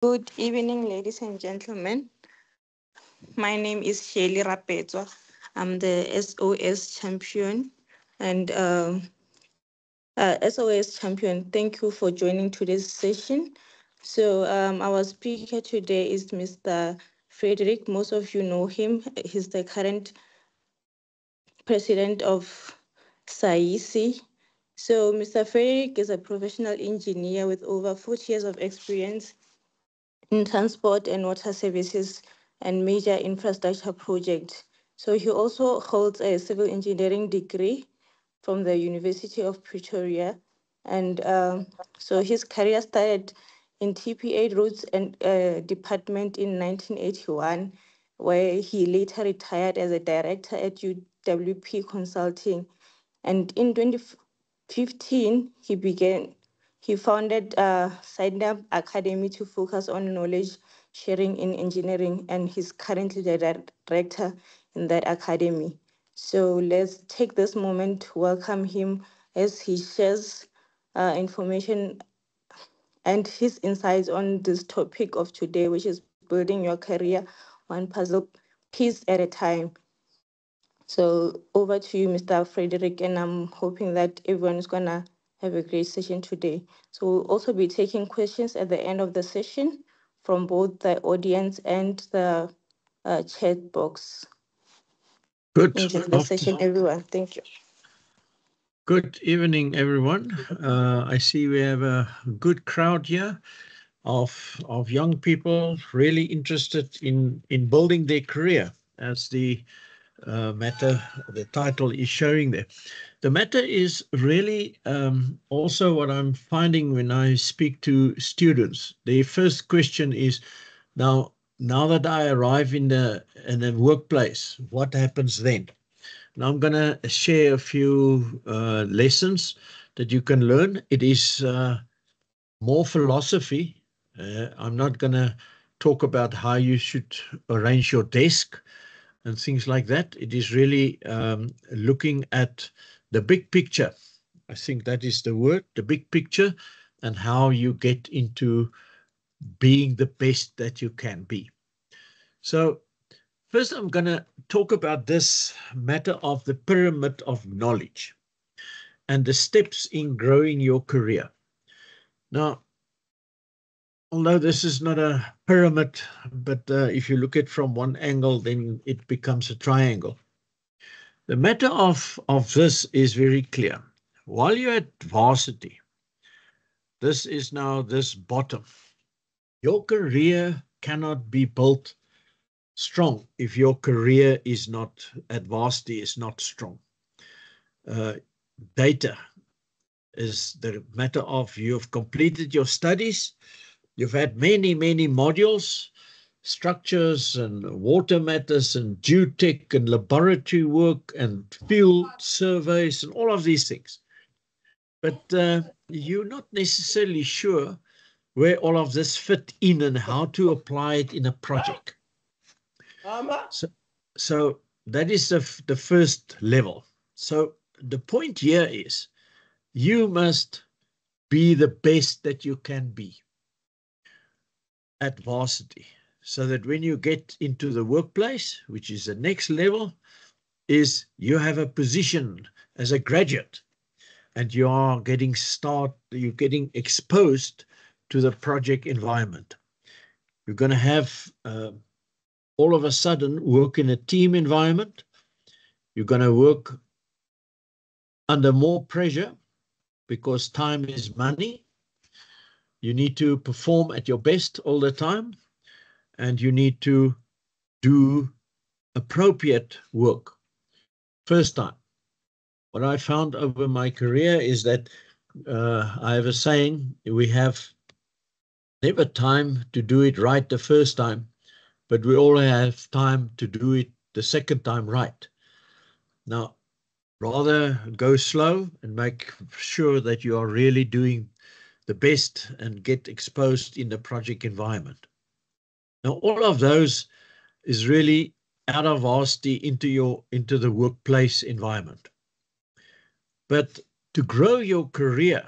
Good evening, ladies and gentlemen. My name is Shelly Rapetwa. I'm the SOS champion. And SOS champion, thank you for joining today's session. Our speaker today is Mr. Frederick. Most of you know him. He's the current president of SAISI. So, Mr. Frederick is a professional engineer with over 40 years of experience in transport and water services and major infrastructure projects. So he also holds a civil engineering degree from the University of Pretoria. And so his career started in TPA Routes and Department in 1981, where he later retired as a director at UWP Consulting. And in 2015, he founded Sidnab Academy to focus on knowledge sharing in engineering, and he's currently the director in that academy. So let's take this moment to welcome him as he shares information and his insights on this topic of today, which is building your career one puzzle piece at a time. So over to you, Mr. Frederick, and I'm hoping that everyone is gonna have a great session today. So we'll also be taking questions at the end of the session from both the audience and the chat box. Good Enjoy the session, everyone. Thank you. Good evening, everyone. I see we have a good crowd here of young people really interested in building their career, as the the title is showing there. The matter is really also what I'm finding when I speak to students. The first question is, now that I arrive in the workplace, what happens then? Now I'm going to share a few lessons that you can learn. It is more philosophy. I'm not going to talk about how you should arrange your desk and things like that. It is really looking at the big picture. I think that is the word, the big picture, and how you get into being the best that you can be. So first, I'm going to talk about this matter of the pyramid of knowledge and the steps in growing your career. Now, although this is not a pyramid, but if you look at it from one angle, then it becomes a triangle. The matter of this is very clear. While you're at varsity, this is now this bottom. Your career cannot be built strong if your career is not at varsity, is not strong. Data is the matter of you have completed your studies, you've had many modules, structures and water matters and geotech and laboratory work and field surveys and all of these things. But you're not necessarily sure where all of this fit in and how to apply it in a project. So that is the first level. So the point here is you must be the best that you can be at varsity, so that when you get into the workplace, which is the next level, is you have a position as a graduate and you're getting exposed to the project environment. You're going to have all of a sudden work in a team environment. You're going to work under more pressure because time is money. You need to perform at your best all the time, and you need to do appropriate work. First time. What I found over my career is that I have a saying, we have never time to do it right the first time, but we all have time to do it the second time right. Now, rather go slow and make sure that you are really doing the best and get exposed in the project environment. Now, all of those is really out of varsity into the workplace environment. But to grow your career,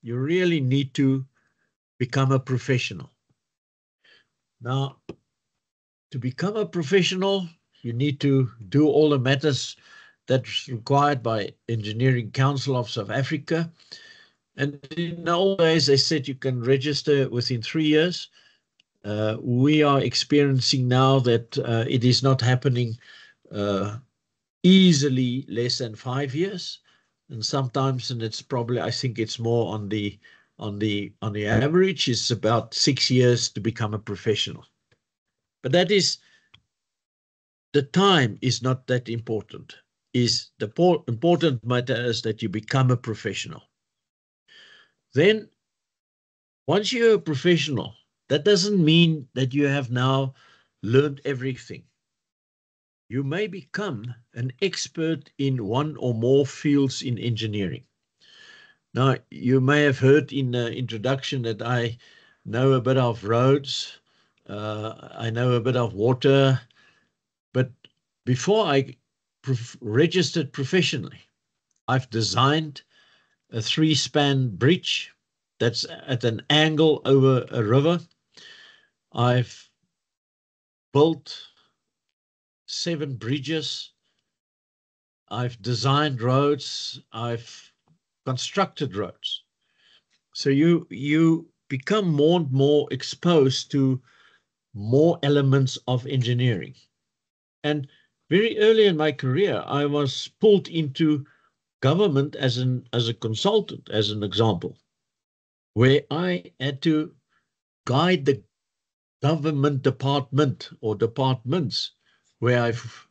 you really need to become a professional. Now, to become a professional, you need to do all the matters that's required by Engineering Council of South Africa. And in the old days, they said you can register within 3 years. We are experiencing now that it is not happening easily less than 5 years. And sometimes, and it's probably, I think it's more on the average, it's about 6 years to become a professional. But that is, the time is not that important. Is the important matter is that you become a professional. Then, once you're a professional, that doesn't mean that you have now learned everything. You may become an expert in one or more fields in engineering. Now, you may have heard in the introduction that I know a bit of roads, I know a bit of water, but before I registered professionally, I've designed a 3-span bridge that's at an angle over a river. I've built 7 bridges. I've designed roads. I've constructed roads. So you become more and more exposed to more elements of engineering. And very early in my career, I was pulled into government as a consultant, as an example, where I had to guide the government department or departments where I've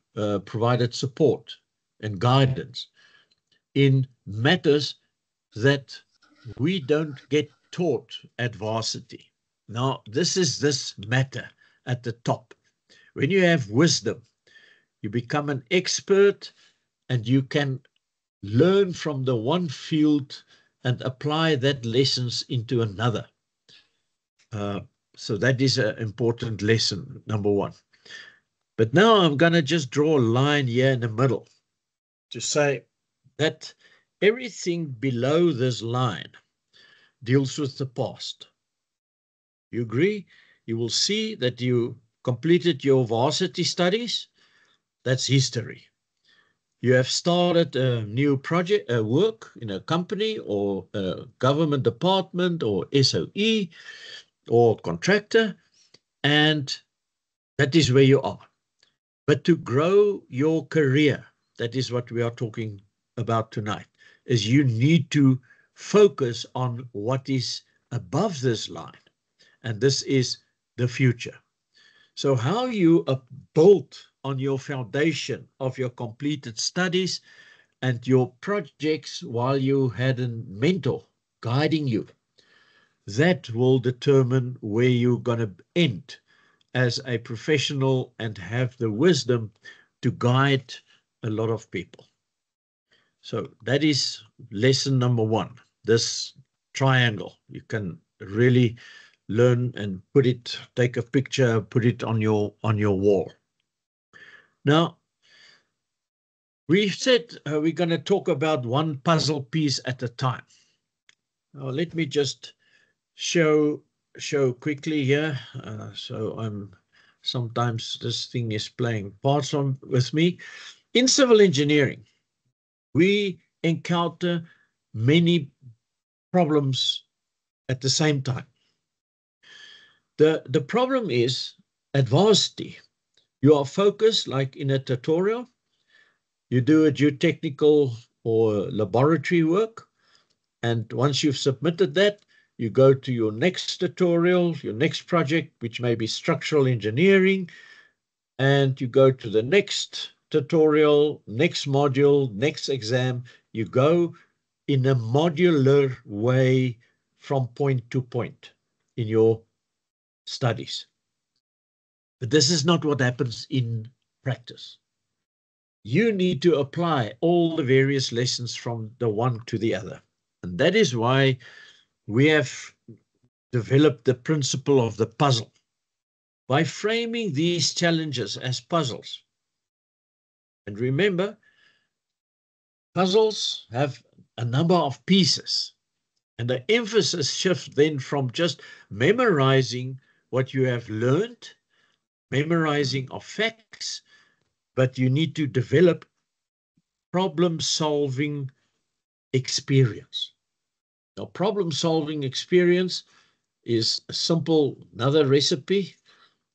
provided support and guidance in matters that we don't get taught at varsity. Now, this is this matter at the top. When you have wisdom, you become an expert and you can learn from the one field and apply that lessons into another. So that is an important lesson, number one. But now I'm going to just draw a line here in the middle to say that everything below this line deals with the past. You agree? You will see that you completed your varsity studies. That's history. You have started a new project, work in a company or a government department or SOE or contractor, and that is where you are. But to grow your career, that is what we are talking about tonight, is you need to focus on what is above this line, and this is the future. So how you build on your foundation of your completed studies and your projects while you had a mentor guiding you, that will determine where you're going to end as a professional and have the wisdom to guide a lot of people. So that is lesson number one, this triangle. You can really learn and put it, take a picture, put it on your wall. Now, we've said we're going to talk about one puzzle piece at a time. Now, let me just show quickly here. So sometimes this thing is playing parts with me. In civil engineering, we encounter many problems at the same time. The problem is at varsity, you are focused like in a tutorial, you do a geotechnical or laboratory work, and once you've submitted that, you go to your next tutorial, your next project, which may be structural engineering, and you go to the next tutorial, next module, next exam. You go in a modular way from point to point in your studies. But this is not what happens in practice. You need to apply all the various lessons from the one to the other. And that is why we have developed the principle of the puzzle. By framing these challenges as puzzles. And remember, puzzles have a number of pieces. And the emphasis shifts then from just memorizing what you have learned, memorizing of facts, but you need to develop problem-solving experience. Now, problem-solving experience is a simple, another recipe.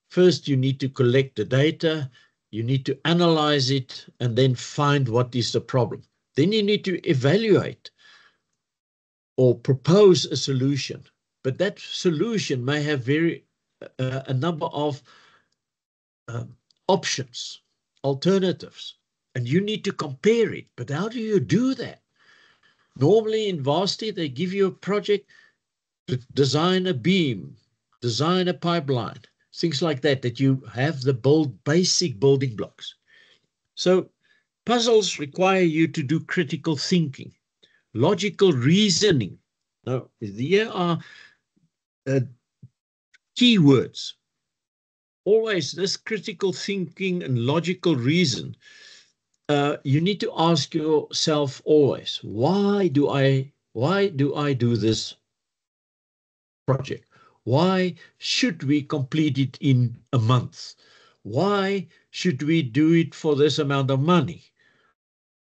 First, you need to collect the data, you need to analyze it, and then find what is the problem. Then you need to evaluate or propose a solution. But that solution may have a number of options, alternatives, and you need to compare it. But how do you do that? Normally in Varsity, they give you a project to design a beam, design a pipeline, things like that, that you have the basic building blocks. So puzzles require you to do critical thinking, logical reasoning. Now, here are keywords. Always this critical thinking and logical reason. You need to ask yourself always, why do I do this project? Why should we complete it in a month? Why should we do it for this amount of money?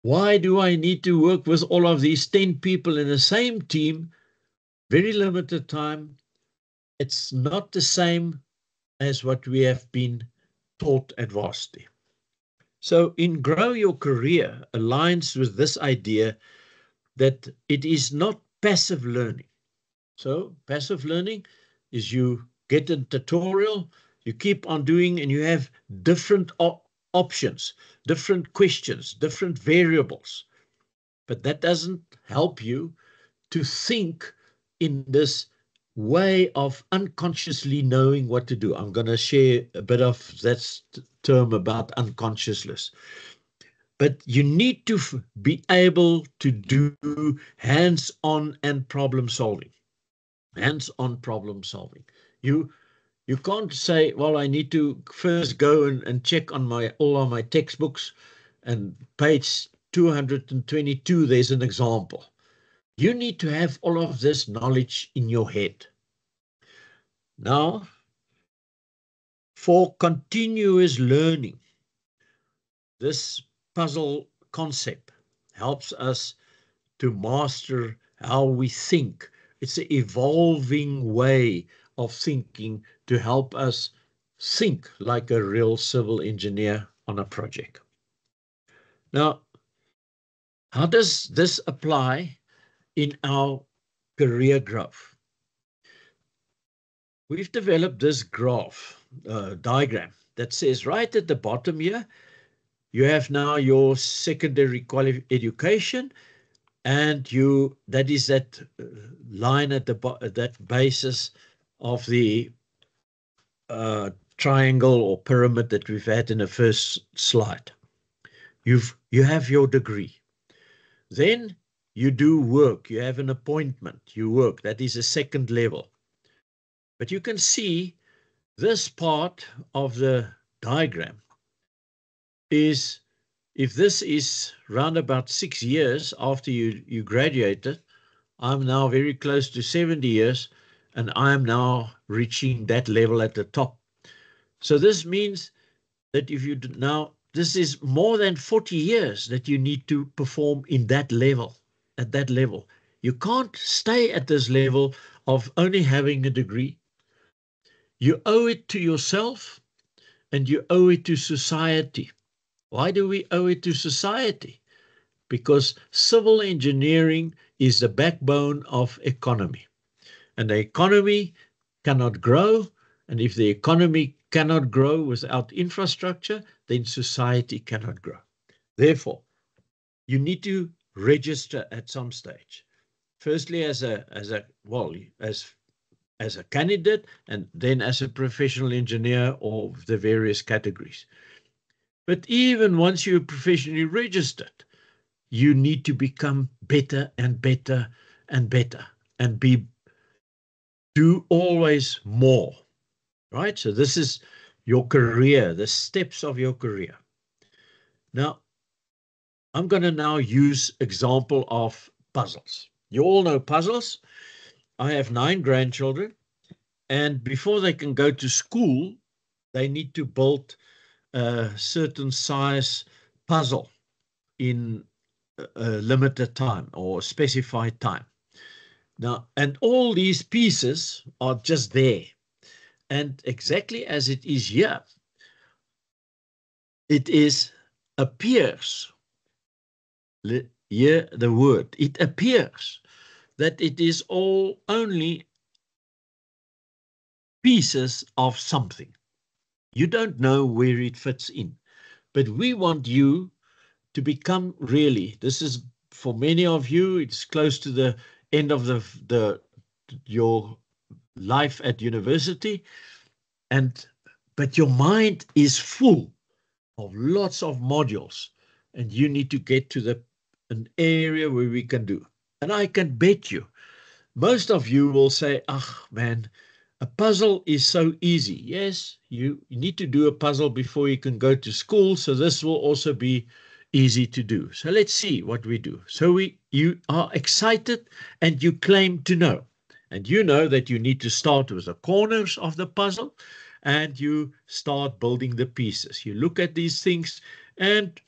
Why do I need to work with all of these 10 people in the same team? Very limited time. It's not the same as what we have been taught at Varsity. So in Grow Your Career aligns with this idea that it is not passive learning. So passive learning is you get a tutorial, you keep on doing, and you have different options, different questions, different variables. But that doesn't help you to think in this way of unconsciously knowing what to do. I'm going to share a bit of that term about unconsciousness. But you need to be able to do hands-on and problem solving. Hands-on problem solving. You can't say, well, I need to first go and check on all of my textbooks, and page 222, there's an example. You need to have all of this knowledge in your head. Now, for continuous learning, this puzzle concept helps us to master how we think. It's an evolving way of thinking to help us think like a real civil engineer on a project. Now, how does this apply in our career growth? We've developed this graph, diagram, that says right at the bottom here, you have now your secondary education, and that is that line at that basis of the triangle or pyramid that we've had in the first slide. You have your degree. Then you do work. You have an appointment. You work. That is a second level. But you can see this part of the diagram is, if this is round about 6 years after you graduated, I'm now very close to 70 years, and I'm now reaching that level at the top. So this means that if you now, this is more than 40 years that you need to perform in that level, at that level. You can't stay at this level of only having a degree. You owe it to yourself, and you owe it to society. Why do we owe it to society? Because civil engineering is the backbone of economy. And the economy cannot grow. And if the economy cannot grow without infrastructure, then society cannot grow. Therefore, you need to register at some stage. Firstly, as a candidate, and then as a professional engineer of the various categories. But even once you're professionally registered, you need to become better and better and better, and do always more, right? So this is your career, the steps of your career. Now, I'm going to now use example of puzzles. You all know puzzles. I have 9 grandchildren, And before they can go to school, they need to build a certain size puzzle in a limited time or specified time. Now, and all these pieces are just there. And exactly as it is here, it appears, here the word, it appears that it is all only pieces of something. You don't know where it fits in, but we want you to become really, this is for many of you, it's close to the end of your life at university, but your mind is full of lots of modules, and you need to get to an area where we can do. And I can bet you, most of you will say, "Ah, man, a puzzle is so easy." Yes, you need to do a puzzle before you can go to school, so this will also be easy to do. So let's see what we do. So you are excited and you claim to know. And you know that you need to start with the corners of the puzzle and you start building the pieces. You look at these things and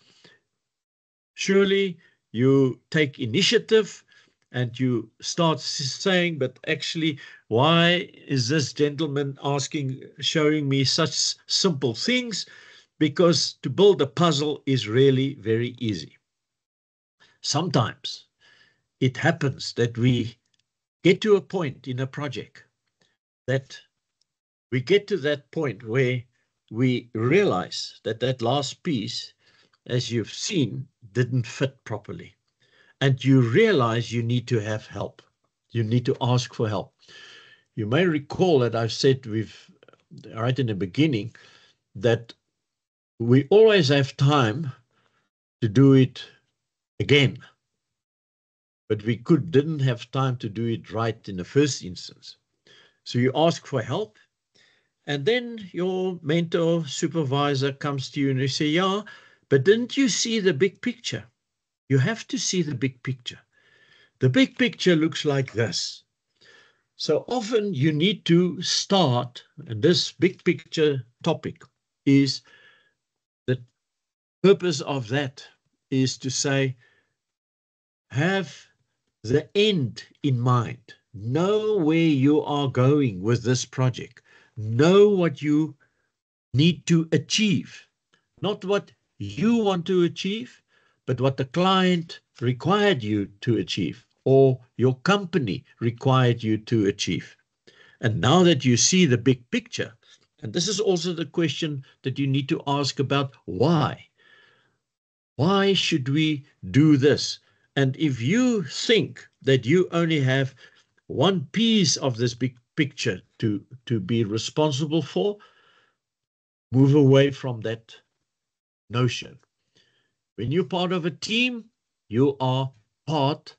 surely you take initiative and you start saying, but actually, why is this gentleman showing me such simple things? Because to build a puzzle is really very easy. Sometimes it happens that we get to a point in a project that we get to that point where we realize that that last piece, as you've seen, didn't fit properly. And you realize you need to have help. You need to ask for help. You may recall that I've said right in the beginning that we always have time to do it again. But we didn't have time to do it right in the first instance. So you ask for help, and then your mentor, supervisor comes to you and they say, yeah, but didn't you see the big picture? You have to see the big picture. The big picture looks like this. So often you need to start, and this big picture topic is the purpose of that is to say, have the end in mind. Know where you are going with this project. Know what you need to achieve. Not what you want to achieve, but what the client required you to achieve or your company required you to achieve. And now that you see the big picture, and this is also the question that you need to ask about why. Why should we do this? And if you think that you only have one piece of this big picture to be responsible for, move away from that notion. When you're part of a team, you are part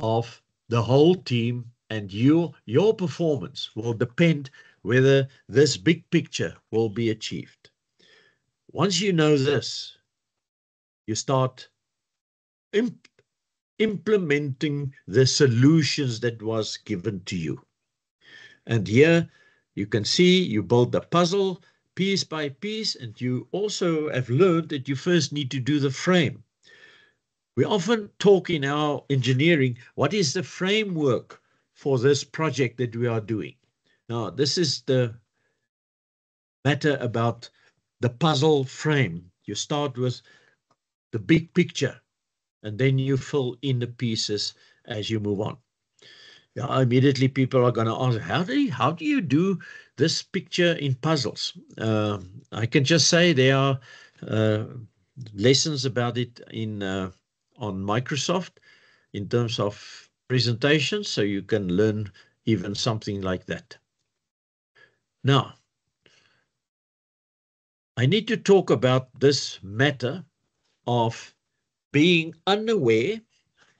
of the whole team, and your performance will depend whether this big picture will be achieved. Once you know this, you start implementing the solutions that was given to you. And here you can see you build the puzzle piece by piece, and you also have learned that you first need to do the frame. We often talk in our engineering, what is the framework for this project that we are doing? Now, this is the matter about the puzzle frame. You start with the big picture, and then you fill in the pieces as you move on. Yeah, immediately people are going to ask, how do you do this picture in puzzles? I can just say there are lessons about it on Microsoft in terms of presentations, so you can learn even something like that. Now, I need to talk about this matter of being unaware.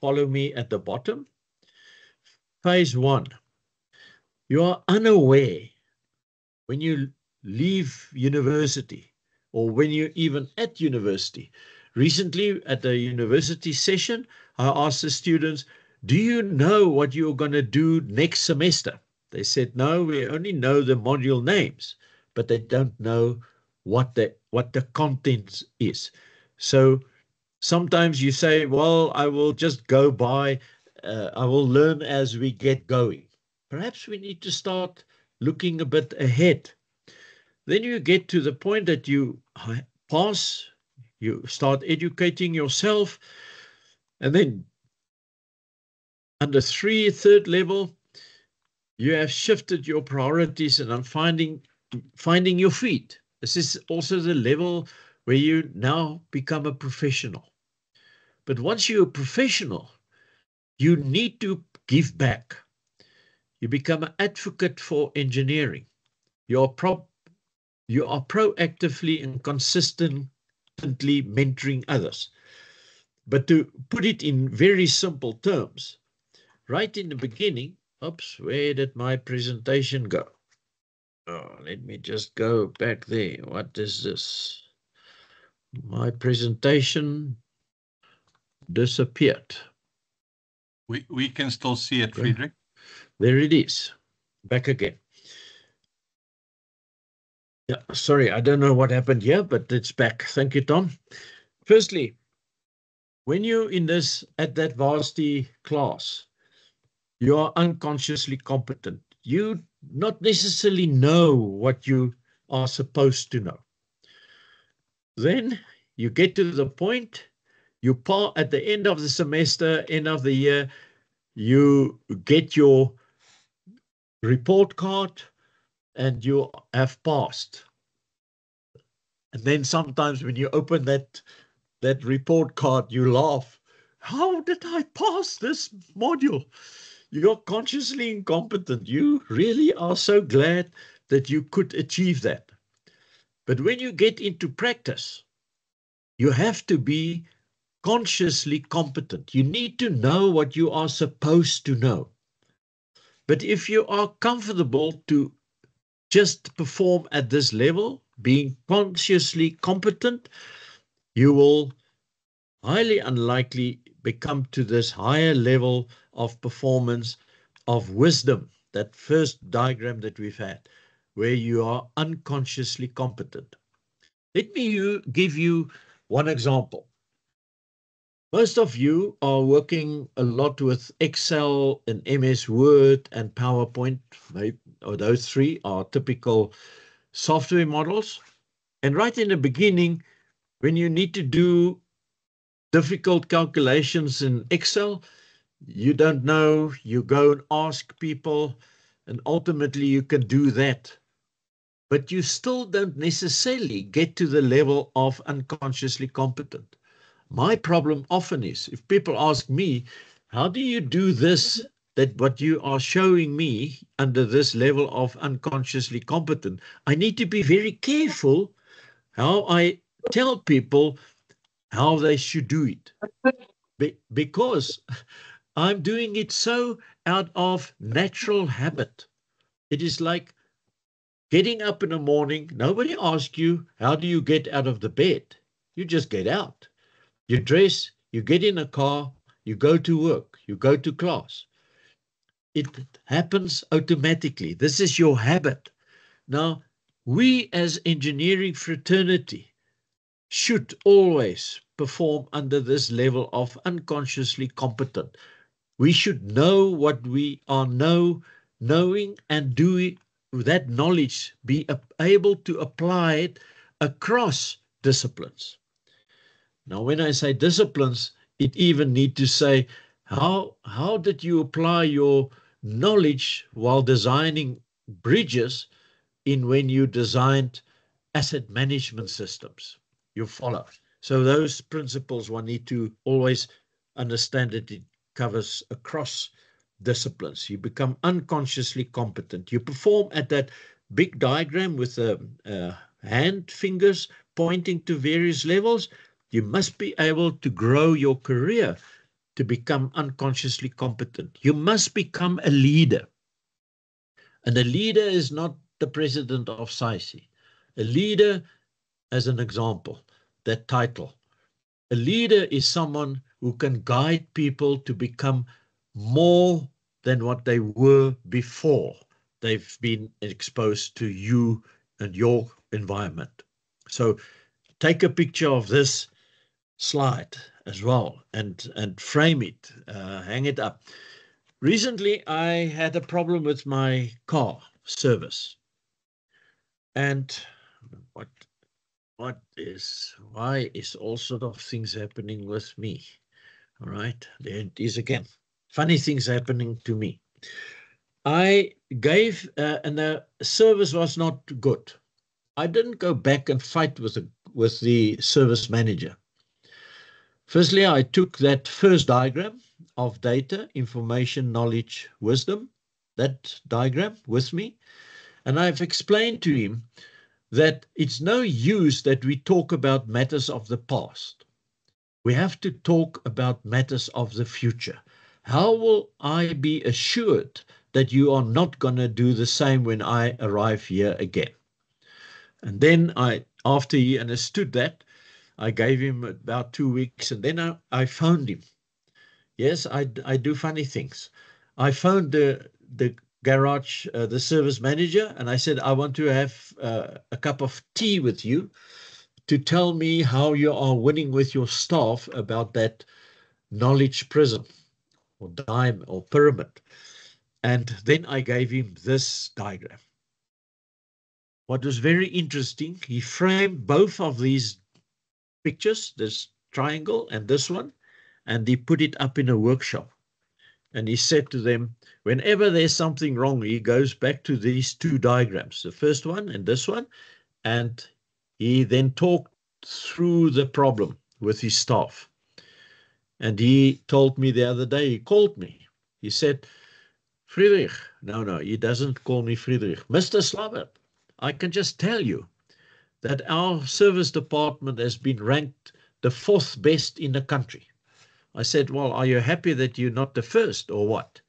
Follow me at the bottom. Phase 1. You are unaware when you leave university or when you're even at university. Recently, at a university session, I asked the students, do you know what you're going to do next semester? They said, no, we only know the module names, but they don't know what the contents is. So sometimes you say, well, I will just go by, I will learn as we get going. Perhaps we need to start looking a bit ahead. Then you get to the point that you pass, you start educating yourself, and then under third level, you have shifted your priorities and I'm finding your feet. This is also the level where you now become a professional. But once you're a professional, you need to give back. You become an advocate for engineering. You are proactively and consistently mentoring others. But to put it in very simple terms, right in the beginning, oops, where did my presentation go? Oh, let me just go back there. What is this? My presentation disappeared. We can still see it, Friedrich. There it is. Back again. Yeah, sorry, I don't know what happened here, but it's back. Thank you, Tom. Firstly, when you're at that varsity class, you are unconsciously competent. You not necessarily know what you are supposed to know. Then you get to the point, at the end of the semester, end of the year, you get your report card and you have passed. And then sometimes when you open that report card, you laugh. How did I pass this module? You're consciously incompetent. You really are so glad that you could achieve that. But when you get into practice, you have to be consciously competent. You need to know what you are supposed to know. But if you are comfortable to just perform at this level, being consciously competent, you will highly unlikely become to this higher level of performance, of wisdom, that first diagram that we've had, where you are unconsciously competent. Let me give you one example. Most of you are working a lot with Excel and MS Word and PowerPoint, or those three are typical software models. And right in the beginning, when you need to do difficult calculations in Excel, you don't know, you go and ask people, and ultimately you can do that. But you still don't necessarily get to the level of unconsciously competent. My problem often is, if people ask me, how do you do this, that what you are showing me under this level of unconsciously competent, I need to be very careful how I tell people how they should do it. Because I'm doing it so out of natural habit. It is like getting up in the morning. Nobody asks you, how do you get out of the bed? You just get out. You dress, you get in a car, you go to work, you go to class. It happens automatically. This is your habit. Now, we as engineering fraternity should always perform under this level of unconsciously competent. We should know what we are knowing and doing, that knowledge, be able to apply it across disciplines. Now, when I say disciplines, it even need to say, how did you apply your knowledge while designing bridges when you designed asset management systems? You follow. So those principles one need to always understand that it covers across disciplines. You become unconsciously competent. You perform at that big diagram with hand fingers pointing to various levels. You must be able to grow your career to become unconsciously competent. You must become a leader. And a leader is not the president of SAICI. A leader, as an example, that title. A leader is someone who can guide people to become more than what they were before. they've been exposed to you and your environment. So take a picture of this slide as well and frame it, hang it up. Recently, I had a problem with my car service. And why is all sort of things happening with me? All right, there it is again. Funny things happening to me. I gave, and the service was not good. I didn't go back and fight with the service manager. Firstly, I took that first diagram of data, information, knowledge, wisdom, that diagram with me, and I've explained to him that it's no use that we talk about matters of the past. We have to talk about matters of the future. How will I be assured that you are not going to do the same when I arrive here again? And then after he understood that, I gave him about 2 weeks, and then I phoned him. Yes, I do funny things. I phoned the garage, the service manager, and I said, I want to have a cup of tea with you to tell me how you are winning with your staff about that knowledge prism or dime or pyramid. And then I gave him this diagram. What was very interesting, he framed both of these pictures, this triangle and this one, and he put it up in a workshop. And he said to them, whenever there's something wrong, he goes back to these two diagrams, the first one and this one, and he then talked through the problem with his staff. And he told me the other day, he called me. He said, Friedrich, no, he doesn't call me Friedrich. Mr. Slabbert, I can just tell you that our service department has been ranked the 4th best in the country. I said, well, are you happy that you're not the first or what?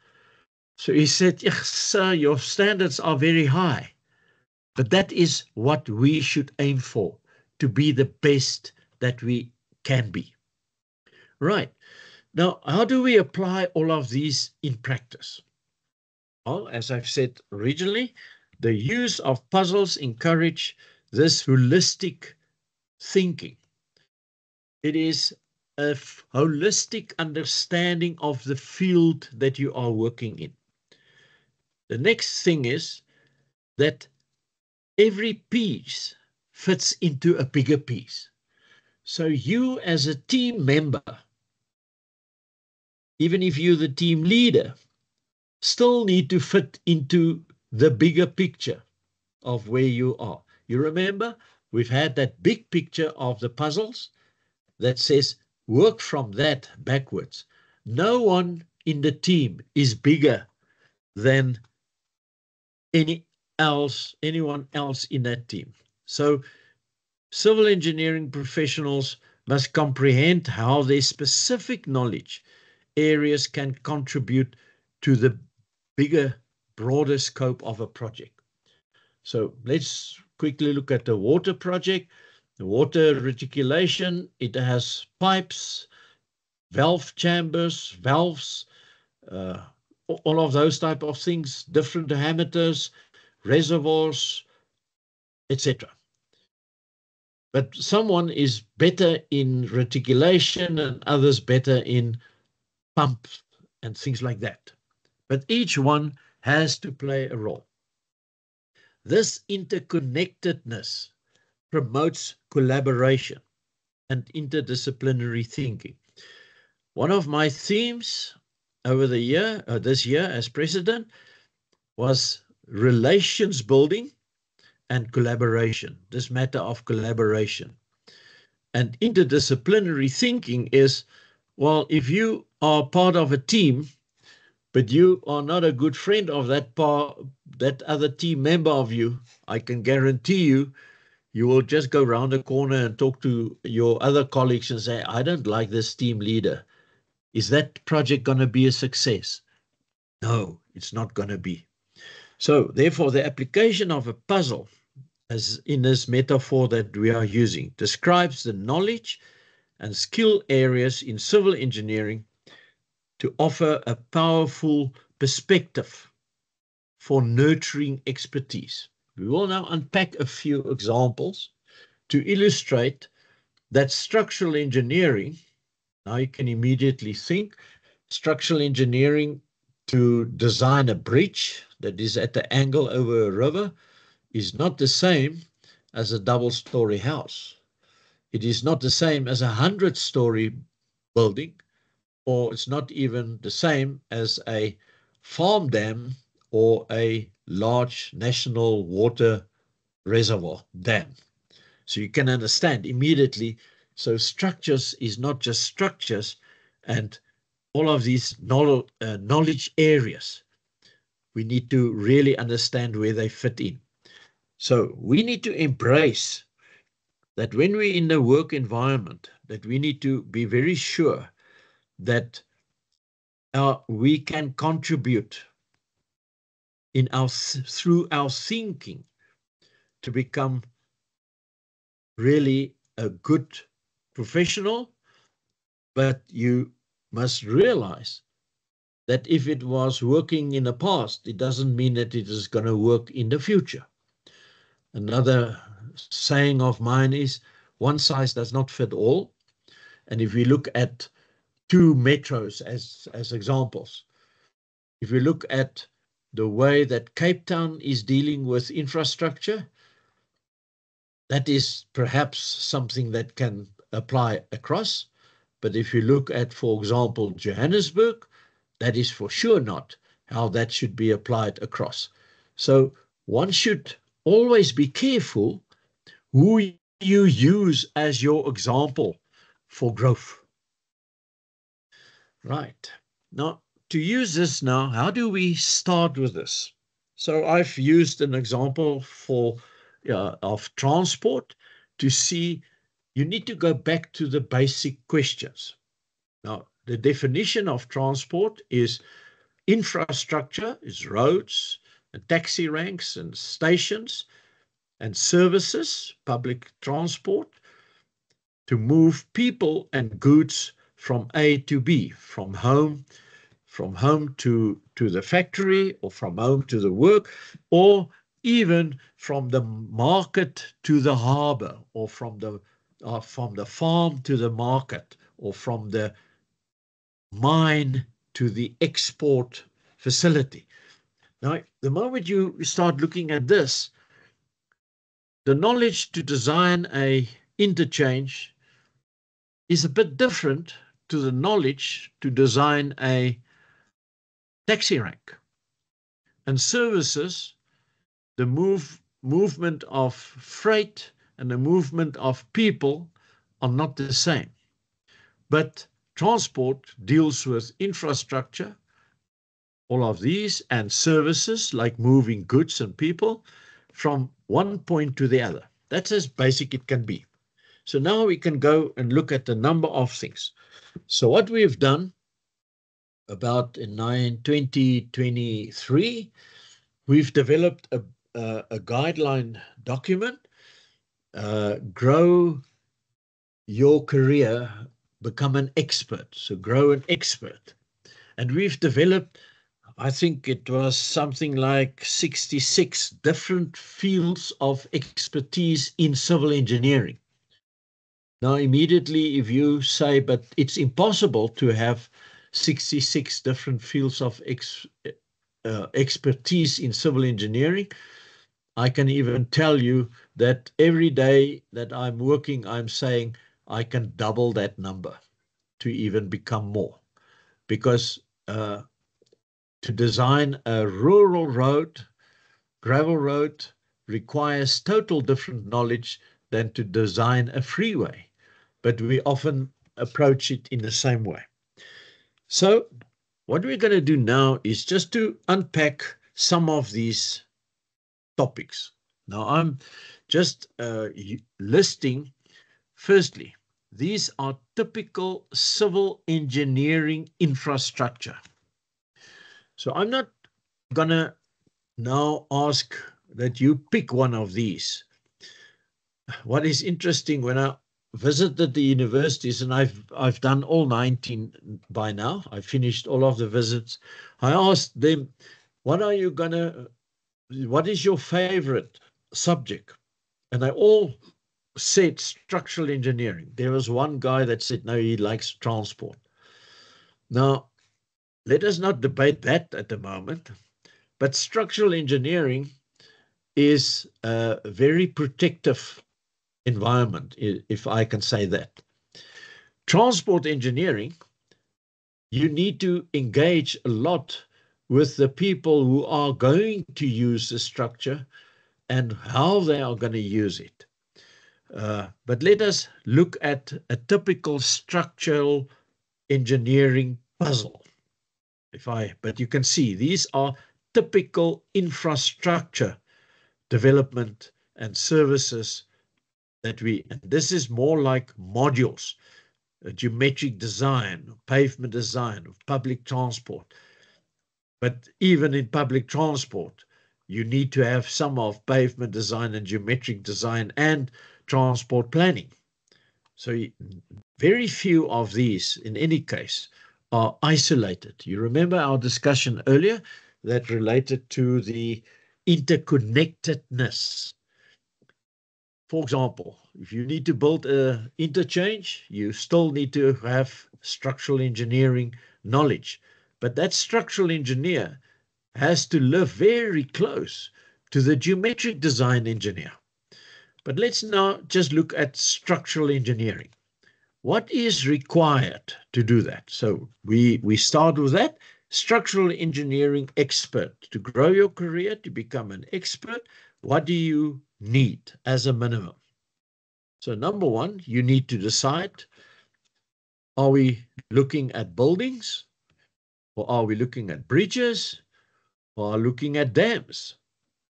So he said, yes, sir, your standards are very high. But that is what we should aim for, to be the best that we can be. Right. Now, how do we apply all of these in practice? Well, as I've said originally, the use of puzzles encourage this holistic thinking. It is a holistic understanding of the field that you are working in. The next thing is that every piece fits into a bigger piece. So you as a team member, even if you're the team leader, still need to fit into the bigger picture of where you are. You remember, we've had that big picture of the puzzles that says, work from that backwards. No one in the team is bigger than anyone else in that team. So civil engineering professionals must comprehend how their specific knowledge areas can contribute to the bigger, broader scope of a project. So let's quickly look at the water project. The water reticulation, it has pipes, valve chambers, valves, all of those type of things, different diameters, reservoirs, etc. But someone is better in reticulation and others better in pumps and things like that. But each one has to play a role. This interconnectedness promotes collaboration and interdisciplinary thinking. One of my themes over the year, this year as president, was relations building and collaboration, this matter of collaboration. And interdisciplinary thinking is, well, if you are part of a team, but you are not a good friend of that other team member of you, I can guarantee you, you will just go around the corner and talk to your other colleagues and say, I don't like this team leader. Is that project going to be a success? No, it's not going to be. So therefore, the application of a puzzle, as in this metaphor that we are using, describes the knowledge and skill areas in civil engineering to offer a powerful perspective for nurturing expertise. We will now unpack a few examples to illustrate that structural engineering, now you can immediately think, structural engineering to design a bridge that is at the angle over a river is not the same as a double-story house. It is not the same as a 100-story building, or it's not even the same as a farm dam or a large national water reservoir dam. So you can understand immediately. So structures is not just structures and all of these knowledge areas. We need to really understand where they fit in. So we need to embrace that when we're in the work environment, that we need to be very sure that we can contribute through our thinking to become really a good professional, but you must realize that if it was working in the past, it doesn't mean that it is going to work in the future. Another saying of mine is, one size does not fit all. And if we look at two metros as examples, if we look at the way that Cape Town is dealing with infrastructure, that is perhaps something that can apply across. But if you look at, for example, Johannesburg, that is for sure not how that should be applied across. So one should always be careful who you use as your example for growth. Right. Now, to use this now, how do we start with this? So I've used an example of transport to see you need to go back to the basic questions. Now, the definition of transport is infrastructure, is roads, and taxi ranks and stations and services, public transport, to move people and goods from A to B, from home to the factory, or from home to the work, or even from the market to the harbor, or from the farm to the market, or from the mine to the export facility. Now, the moment you start looking at this, the knowledge to design a interchange is a bit different to the knowledge to design a taxi rank. And services, the movement of freight and the movement of people are not the same. But transport deals with infrastructure, all of these, and services like moving goods and people from one point to the other. That's as basic it can be. So now we can go and look at the number of things. So what we've done about in 2023, we've developed a guideline document, Grow Your Career, Become an Expert. So grow an expert. And we've developed, I think it was something like 66 different fields of expertise in civil engineering. Now, immediately, if you say, but it's impossible to have 66 different fields of expertise in civil engineering, I can even tell you that every day that I'm working, I'm saying I can double that number to even become more. Because to design a rural road, gravel road, requires total different knowledge than to design a freeway. But we often approach it in the same way. So what we're going to do now is just to unpack some of these topics. Now I'm just listing, firstly, these are typical civil engineering infrastructure. So I'm not going to now ask that you pick one of these. What is interesting, when I visited the universities, and I've done all 19 by now, I finished all of the visits, I asked them, what are you going to what is your favorite subject? And I all said structural engineering. There was one guy that said, no, he likes transport. Now, let us not debate that at the moment, but structural engineering is a very protective environment, if I can say that. Transport engineering, you need to engage a lot with the people who are going to use the structure and how they are going to use it. But let us look at a typical structural engineering puzzle. But you can see these are typical infrastructure development and services and this is more like modules, geometric design, pavement design of public transport. But even in public transport, you need to have some of pavement design and geometric design and transport planning. So very few of these, in any case, are isolated. You remember our discussion earlier that related to the interconnectedness. For example, if you need to build an interchange, you still need to have structural engineering knowledge. But that structural engineer has to live very close to the geometric design engineer. But let's now just look at structural engineering. What is required to do that? So we start with that. Structural engineering expert. To grow your career, to become an expert, what do you need as a minimum? So number one, you need to decide, are we looking at buildings? Or are we looking at bridges? Or looking at dams?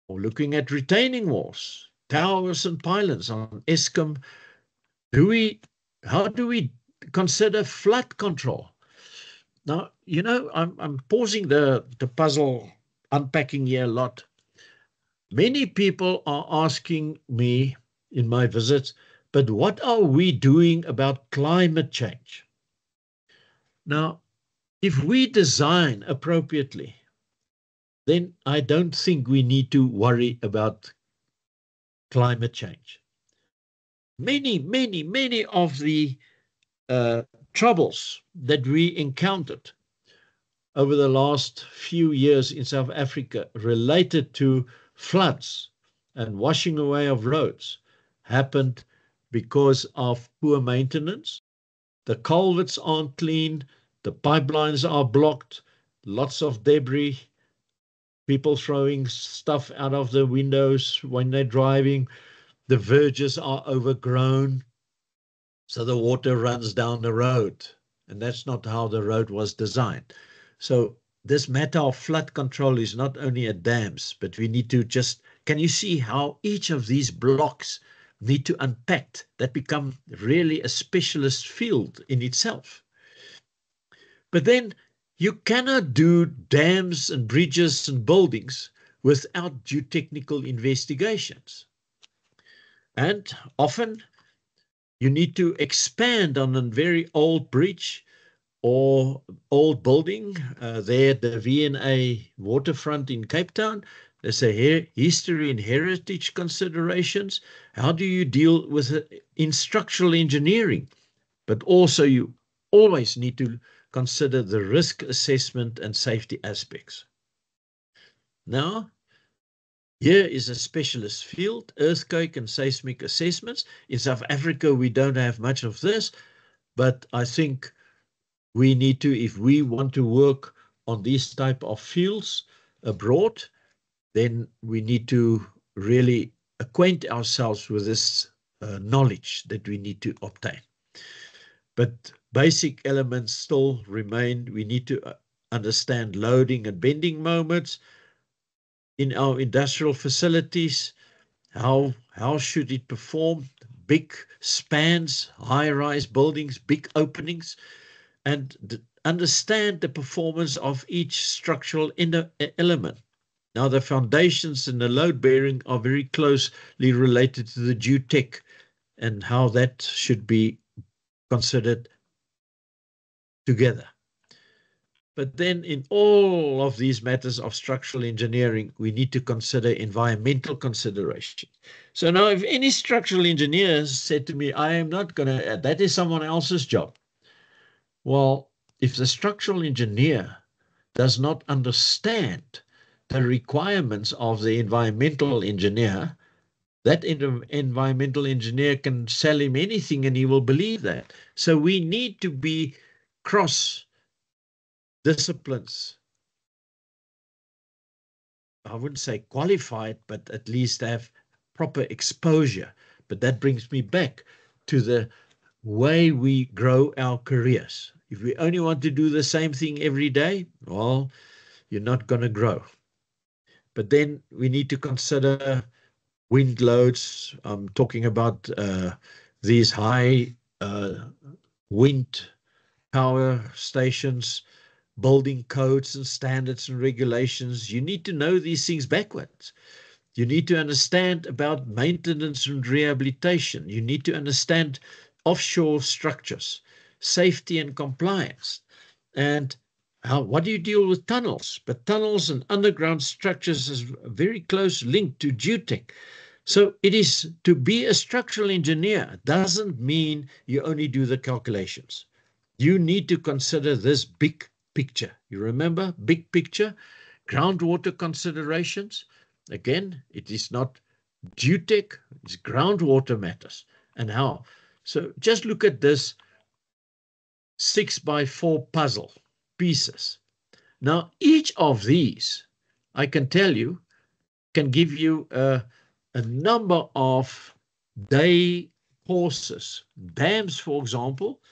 Or looking at retaining walls, towers and pylons on Eskom? How do we consider flood control? Now, you know, I'm pausing the puzzle, unpacking here a lot. Many people are asking me in my visits, but what are we doing about climate change? Now, if we design appropriately, then I don't think we need to worry about climate change. Many of the troubles that we encountered over the last few years in South Africa related to floods and washing away of roads happened because of poor maintenance. The culverts aren't clean, the pipelines are blocked, lots of debris, people throwing stuff out of the windows when they're driving, the verges are overgrown, so the water runs down the road, and that's not how the road was designed. So this matter of flood control is not only at dams, but we need to can you see how each of these blocks need to unpack? That become really a specialist field in itself. But then you cannot do dams and bridges and buildings without geotechnical investigations. And often you need to expand on a very old bridge or old building. There at the V&A waterfront in Cape Town, there's a history and heritage considerations. How do you deal with it in structural engineering? But also you always need to consider the risk assessment and safety aspects. Now, here is a specialist field, earthquake and seismic assessments. In South Africa, we don't have much of this, but I think we need to, if we want to work on these type of fields abroad, then we need to really acquaint ourselves with this knowledge that we need to obtain. But basic elements still remain. We need to understand loading and bending moments in our industrial facilities. How should it perform? Big spans, high-rise buildings, big openings, and understand the performance of each structural element. Now, the foundations and the load bearing are very closely related to the geotech and how that should be considered together. but then in all of these matters of structural engineering, we need to consider environmental considerations. So now if any structural engineer said to me, I am not going to, that is someone else's job. Well, if the structural engineer does not understand the requirements of the environmental engineer, that environmental engineer can sell him anything and he will believe that. So we need to be cross disciplines. I wouldn't say qualified, but at least have proper exposure. But that brings me back to the way we grow our careers. If we only want to do the same thing every day, well, you're not going to grow. But then we need to consider wind loads. I'm talking about these high wind power stations, building codes and standards and regulations. You need to know these things backwards. You need to understand about maintenance and rehabilitation. You need to understand offshore structures, safety and compliance. And what do you deal with tunnels? But tunnels and underground structures is a very close link to geotech. So it is to be a structural engineer doesn't mean you only do the calculations. You need to consider this big picture. You remember, big picture, groundwater considerations. Again, it is not geotech, it's groundwater matters. And how? So just look at this 6x4 puzzle pieces. Now, each of these, I can tell you, can give you a number of day courses. Dams, for example,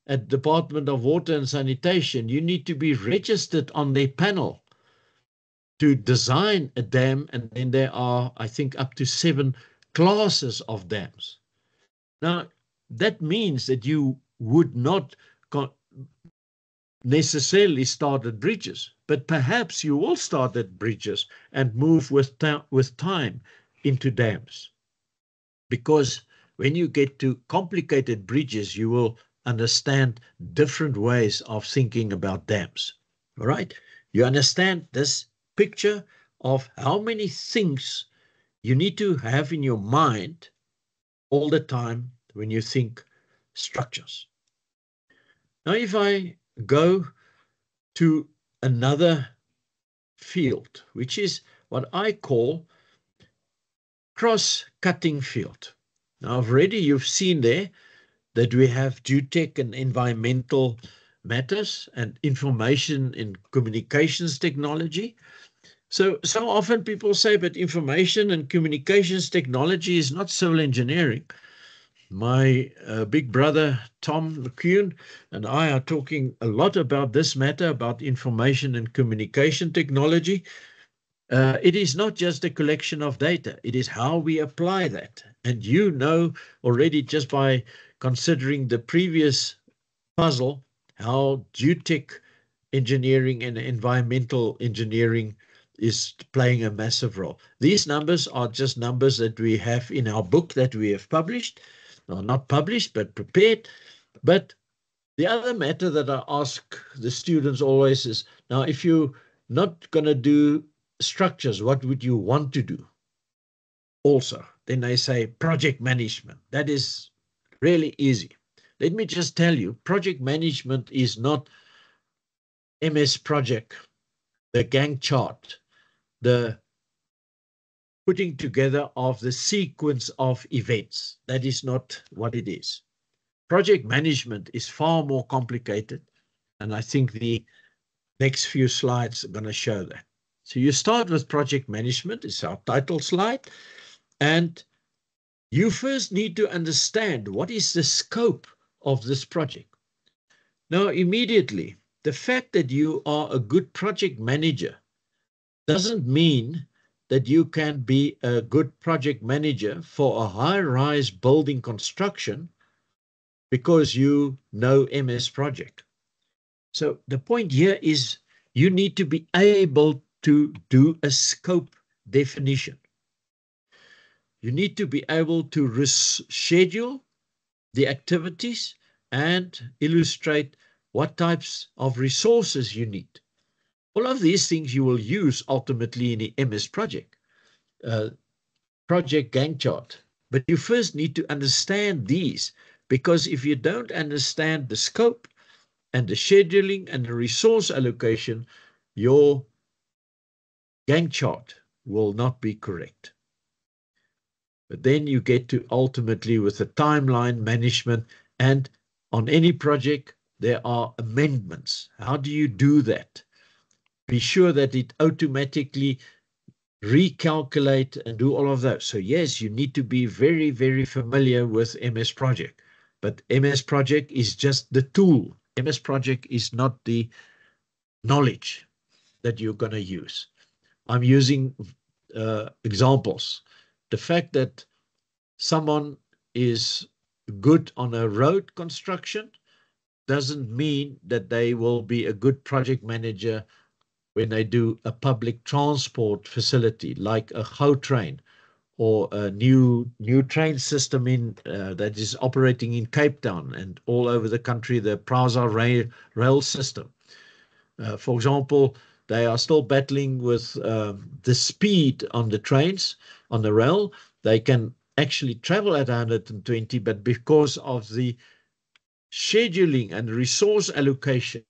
at Department of Water and Sanitation, you need to be registered on their panel to design a dam, and then there are, I think, up to 7 classes of dams. Now, that means that you would not necessarily start at bridges, but perhaps you will start at bridges and move with time into dams. Because when you get to complicated bridges, you will understand different ways of thinking about dams. All right? You understand this picture of how many things you need to have in your mind all the time when you think structures. Now, if I go to another field, which is what I call cross-cutting field. Now, already you've seen there that we have geotech and environmental matters and information and communications technology. So often people say, but information and communications technology is not civil engineering. My big brother, Tom McCune, and I are talking a lot about this matter, about information and communication technology. It is not just a collection of data. It is how we apply that. And you know already just by considering the previous puzzle, how geotech engineering and environmental engineering is playing a massive role. These numbers are just numbers that we have in our book that we have published. Well, not published, but prepared. But the other matter that I ask the students always is, now, if you're not going to do structures, what would you want to do? Also, then they say project management. That is really easy. Let me just tell you, project management is not MS Project, the Gantt chart, the putting together of the sequence of events. That is not what it is. Project management is far more complicated, and I think the next few slides are going to show that. So you start with project management, it's our title slide, and you first need to understand what is the scope of this project. Now, immediately, the fact that you are a good project manager doesn't mean that you can be a good project manager for a high-rise building construction because you know MS Project. So the point here is you need to be able to do a scope definition. You need to be able to schedule the activities and illustrate what types of resources you need. All of these things you will use ultimately in the MS project Gantt chart. But you first need to understand these, because if you don't understand the scope and the scheduling and the resource allocation, your Gantt chart will not be correct. But then you get to ultimately with the timeline management, and on any project, there are amendments. How do you do that? Be sure that it automatically recalculate and do all of that. So yes, you need to be very, very familiar with MS Project, but MS Project is just the tool. MS Project is not the knowledge that you're going to use. I'm using examples. The fact that someone is good on a road construction doesn't mean that they will be a good project manager when they do a public transport facility like a Gautrain or a new train system in that is operating in Cape Town and all over the country, the Prasa rail system. For example, they are still battling with the speed on the trains, on the rail. They can actually travel at 120, but because of the scheduling and resource allocation,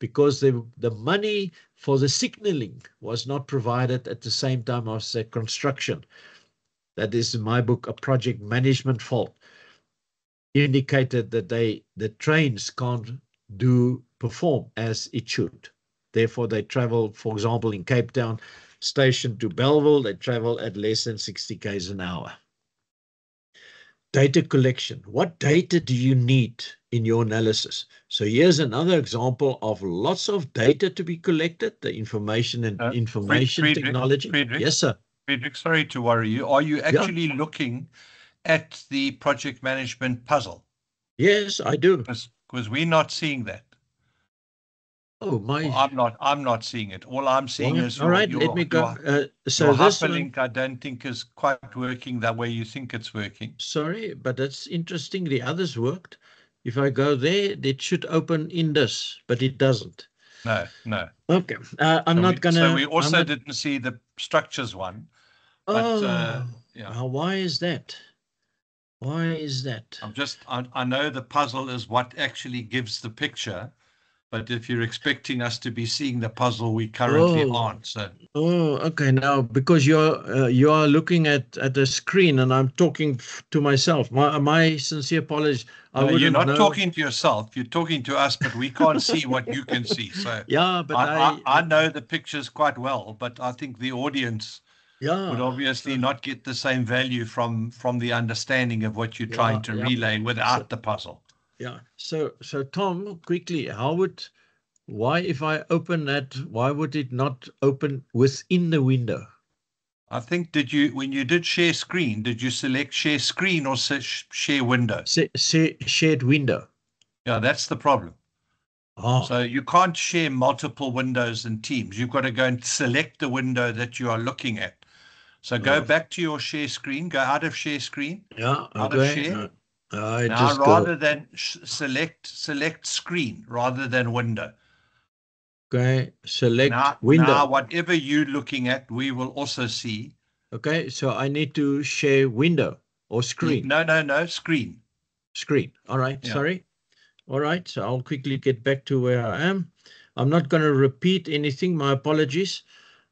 because the money for the signaling was not provided at the same time as the construction. That is, in my book, a project management fault. Indicated that the trains can't perform as it should. Therefore, they travel, for example, in Cape Town station to Bellville, they travel at less than 60 km an hour. Data collection. What data do you need in your analysis? So here's another example of lots of data to be collected, the information and information technology. Friedrich, Yes, sir. Friedrich, sorry to worry you. Are you actually looking at the project management puzzle? Yes, I do. Because we're not seeing that. Oh, my. Well, I'm not seeing it. All I'm seeing is all right, let me go. So your this hyperlink, I don't think is quite working that way you think it's working. Sorry, but that's interesting. The others worked. If I go there, it should open in this, but it doesn't. No. Okay, I'm not going to... So we also didn't see the structures one. But, yeah. Well, why is that? Why is that? I know the puzzle is what actually gives the picture. But if you're expecting us to be seeing the puzzle, we currently aren't. So. Oh, okay. Now, because you are looking at the screen, and I'm talking to myself. My sincere apologies. You're not talking to yourself. You're talking to us, but we can't see what you can see. So yeah, but I know the pictures quite well, but I think the audience would obviously not get the same value from the understanding of what you're trying to relay without the puzzle. Yeah. So Tom, quickly, why if I open that, why would it not open within the window? I think, when you did share screen, did you select share screen or share window? Shared window. Yeah, that's the problem. Oh. So you can't share multiple windows and Teams. You've got to go and select the window that you are looking at. So go back to your share screen, go out of share screen. Yeah, out of share. Now, rather than select screen rather than window. Okay, select window. Now, whatever you're looking at, we will also see. Okay, so I need to share window or screen. No, screen. Screen. All right, sorry. All right, so I'll quickly get back to where I am. I'm not going to repeat anything. My apologies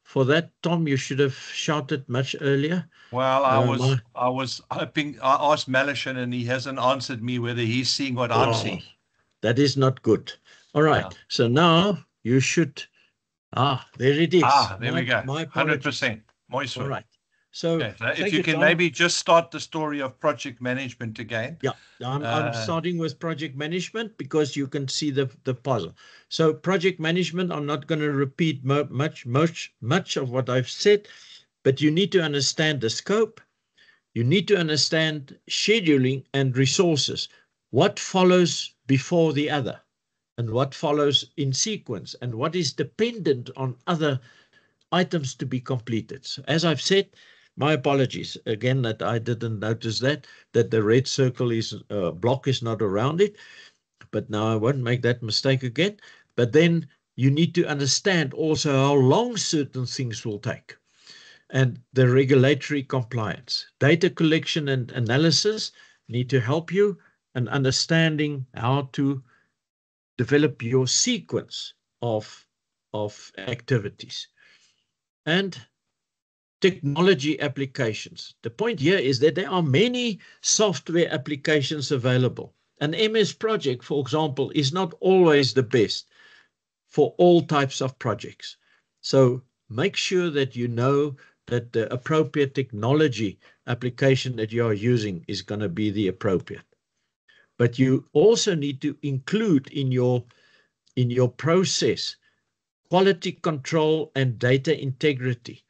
for that. Tom, you should have shouted much earlier. Well, I was hoping. I asked Malishan and he hasn't answered me whether he's seeing what I'm seeing. That is not good. All right. So now you should. There it is. There we go. 100%. All right. So if you can maybe just start the story of project management again. Yeah, I'm starting with project management because you can see the puzzle. So project management, I'm not going to repeat much of what I've said, but you need to understand the scope. You need to understand scheduling and resources. What follows before the other and what follows in sequence and what is dependent on other items to be completed. So as I've said, my apologies again that I didn't notice that the red circle is block is not around it. but now I won't make that mistake again. But then you need to understand also how long certain things will take and the regulatory compliance. Data collection and analysis need to help you in understanding how to develop your sequence of activities. And technology applications. The point here is that there are many software applications available. An MS project, for example, is not always the best for all types of projects. So make sure that you know that the appropriate technology application that you are using is going to be the appropriate. But you also need to include in your process quality control and data integrity.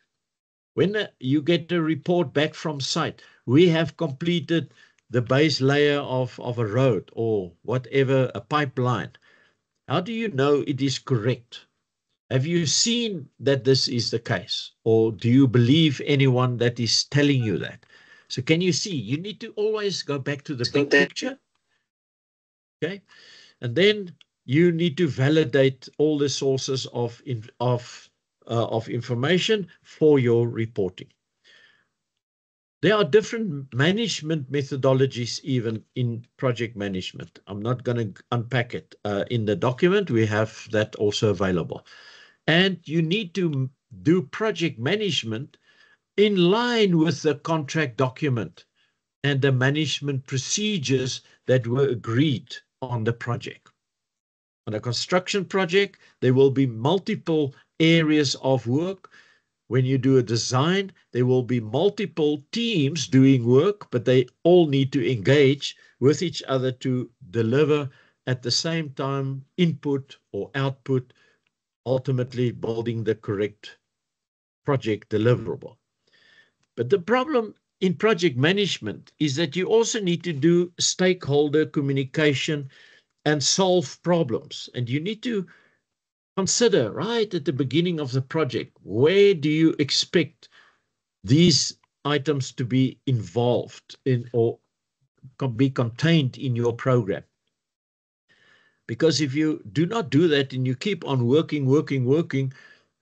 When you get a report back from site, we have completed the base layer of a road or whatever, a pipeline. How do you know it is correct? Have you seen that this is the case? Or do you believe anyone that is telling you that? So can you see, you need to always go back to the big picture. Okay. And then you need to validate all the sources of information for your reporting. There are different management methodologies even in project management. I'm not going to unpack it in the document. We have that also available. And you need to do project management in line with the contract document and the management procedures that were agreed on the project. On a construction project, there will be multiple areas of work. When you do a design, there will be multiple teams doing work, but they all need to engage with each other to deliver at the same time input or output, ultimately building the correct project deliverable. But the problem in project management is that you also need to do stakeholder communication and solve problems. And you need to consider right at the beginning of the project, where do you expect these items to be involved in or be contained in your program? Because if you do not do that and you keep on working,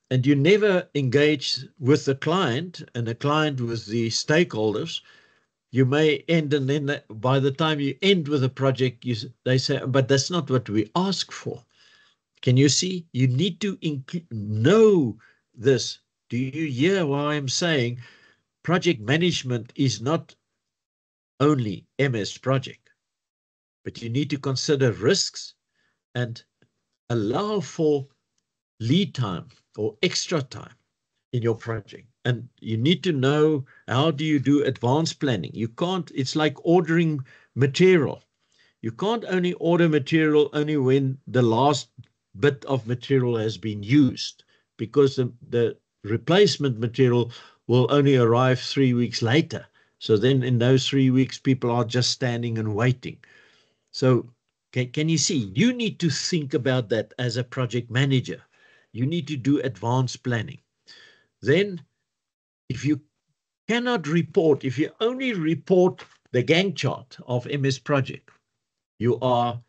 and you never engage with the client and the client with the stakeholders, you may end, and then by the time you end with a project, they say, but that's not what we asked for. Can you see? You need to know this. Do you hear why I'm saying project management is not only MS project, but you need to consider risks and allow for lead time or extra time in your project. And you need to know, how do you do advanced planning? You can't, it's like ordering material. You can't only order material only when the last bit of material has been used, because the replacement material will only arrive 3 weeks later. So then in those 3 weeks, people are just standing and waiting. So can you see? You need to think about that as a project manager. You need to do advanced planning. Then if you cannot report, if you only report the Gantt chart of MS project, you are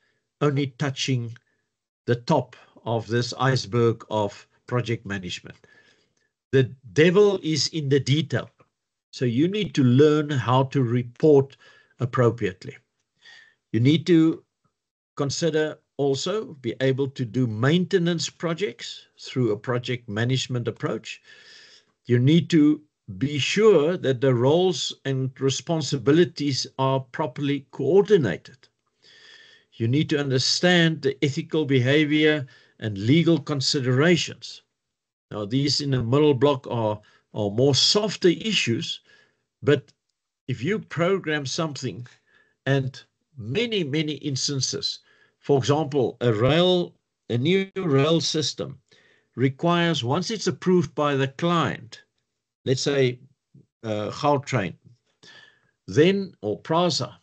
only touching the top of this iceberg of project management. The devil is in the detail. So you need to learn how to report appropriately. You need to consider also be able to do maintenance projects through a project management approach. You need to be sure that the roles and responsibilities are properly coordinated. You need to understand the ethical behavior and legal considerations. Now, these in the middle block are more softer issues, but if you program something, and many instances, for example, a new rail system requires, once it's approved by the client, let's say Gautrain, then, or PRASA,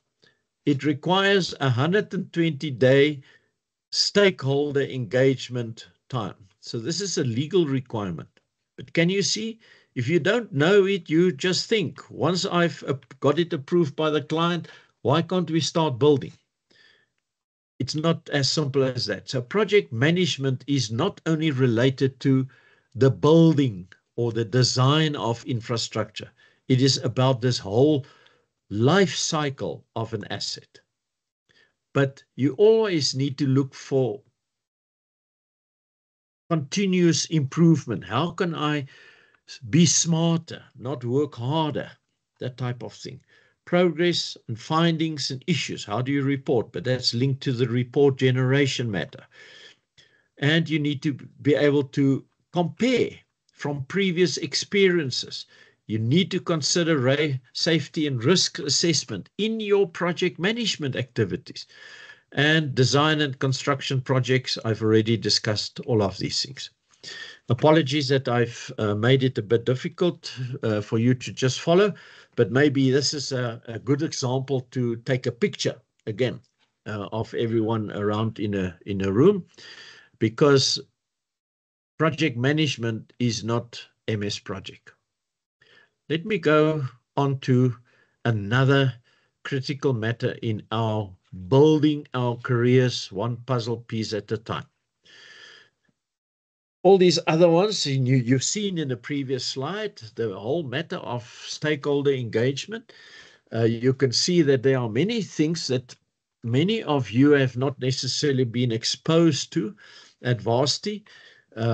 it requires 120-day stakeholder engagement time. So this is a legal requirement. But can you see, if you don't know it, you just think, once I've got it approved by the client, why can't we start building? it's not as simple as that. So project management is not only related to the building or the design of infrastructure. It is about this whole life cycle of an asset. But you always need to look for continuous improvement. How can I be smarter, not work harder? That type of thing. Progress and findings and issues. How do you report? But that's linked to the report generation matter. And you need to be able to compare from previous experiences. You need to consider safety and risk assessment in your project management activities. And design and construction projects, I've already discussed all of these things. Apologies that I've made it a bit difficult for you to just follow, but maybe this is a good example to take a picture again of everyone around in a room, because project management is not MS Project. Let me go on to another critical matter in our building our careers one puzzle piece at a time. All these other ones you've seen in the previous slide, the whole matter of stakeholder engagement. You can see that there are many things that many of you have not necessarily been exposed to at Varsity.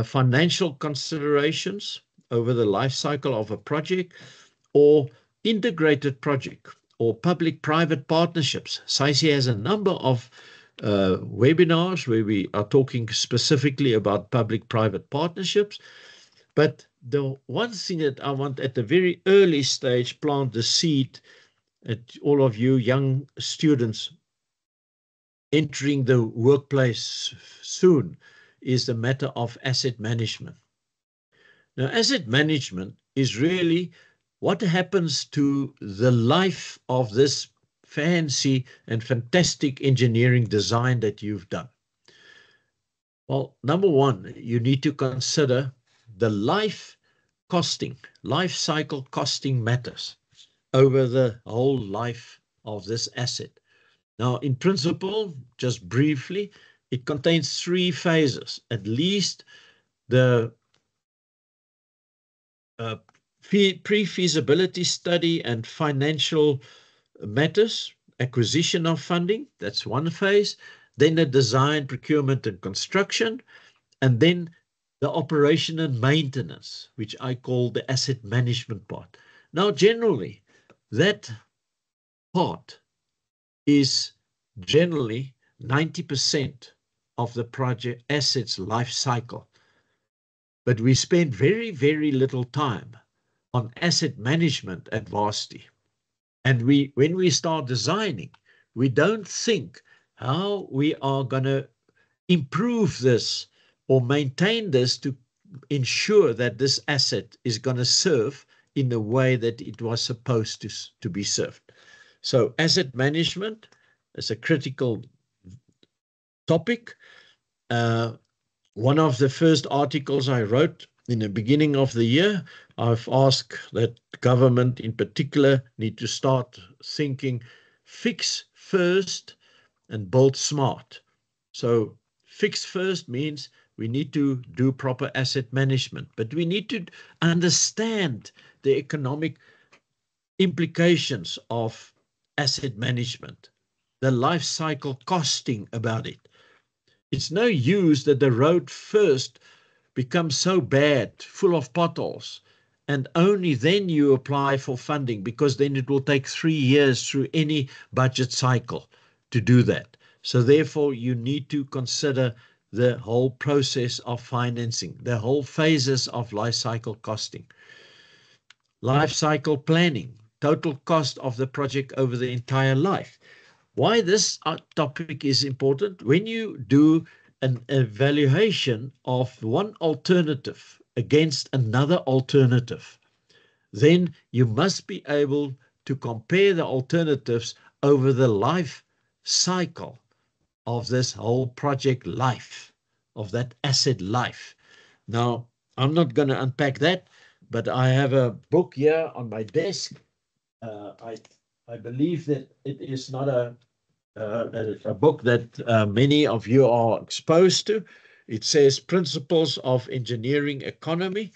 Financial considerations over the life cycle of a project, or integrated project, or public-private partnerships. SAICI has a number of webinars where we are talking specifically about public-private partnerships. But the one thing that I want at the very early stage, plant the seed at all of you young students entering the workplace soon, is the matter of asset management. Now, asset management is really what happens to the life of this fancy and fantastic engineering design that you've done. Well, number one, you need to consider the life cycle costing matters over the whole life of this asset. Now, in principle, just briefly, it contains 3 phases, at least the pre-feasibility study and financial matters, acquisition of funding, that's one phase, then the design, procurement and construction, and then the operation and maintenance, which I call the asset management part. Now, generally, that part is generally 90% of the project assets life cycle. But we spend very, very little time on asset management at Varsity. And when we start designing, we don't think how we are going to improve this or maintain this to ensure that this asset is going to serve in the way that it was supposed to be served. So asset management is a critical topic. One of the first articles I wrote in the beginning of the year, I've asked that government in particular need to start thinking fix first and build smart. So fix first means we need to do proper asset management, but we need to understand the economic implications of asset management, the life cycle costing about it. It's no use that the road first becomes so bad, full of potholes, and only then you apply for funding, because then it will take 3 years through any budget cycle to do that. So therefore, you need to consider the whole process of financing, the whole phases of life cycle costing. Life cycle planning, total cost of the project over the entire life. Why this topic is important? When you do an evaluation of one alternative against another alternative, then you must be able to compare the alternatives over the life cycle of this whole project life, of that asset life. Now, I'm not going to unpack that, but I have a book here on my desk. I believe that it is not a a book that many of you are exposed to. It says Principles of Engineering Economy.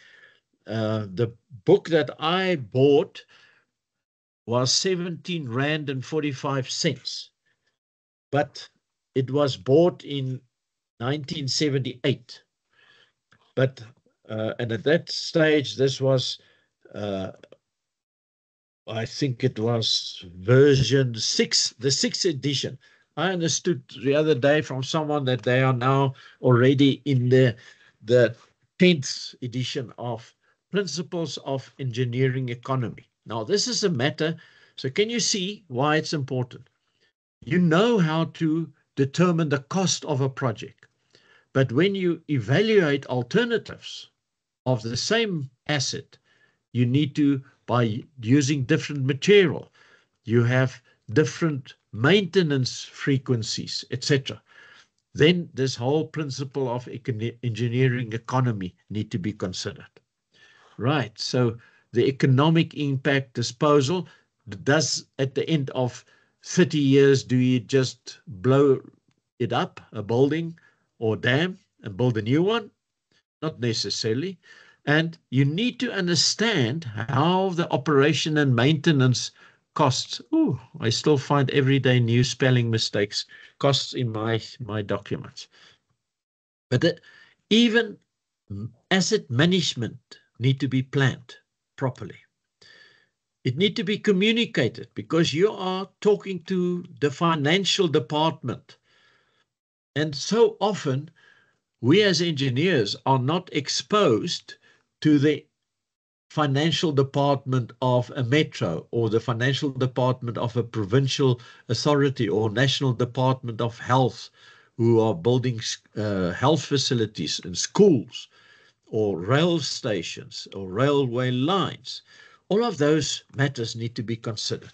The book that I bought was 17 Rand and 45 cents, but it was bought in 1978. But and at that stage, this was, I think it was version 6, the 6th edition. I understood the other day from someone that they are now already in the 10th edition of Principles of Engineering Economy. Now, this is a matter, so can you see why it's important? You know how to determine the cost of a project, but when you evaluate alternatives of the same asset, you need to, by using different material, you have different maintenance frequencies, etc. Then this whole principle of engineering economy need to be considered. Right, so the economic impact disposal, does at the end of 30 years, do you just blow it up, a building or dam, and build a new one? Not necessarily. And you need to understand how the operation and maintenance costs. Oh, I still find everyday new spelling mistakes, costs in my documents. But even asset management need to be planned properly. It need to be communicated because you are talking to the financial department. And so often we as engineers are not exposed to the financial department of a metro or the financial department of a provincial authority or national department of health who are building health facilities and schools or rail stations or railway lines. All of those matters need to be considered.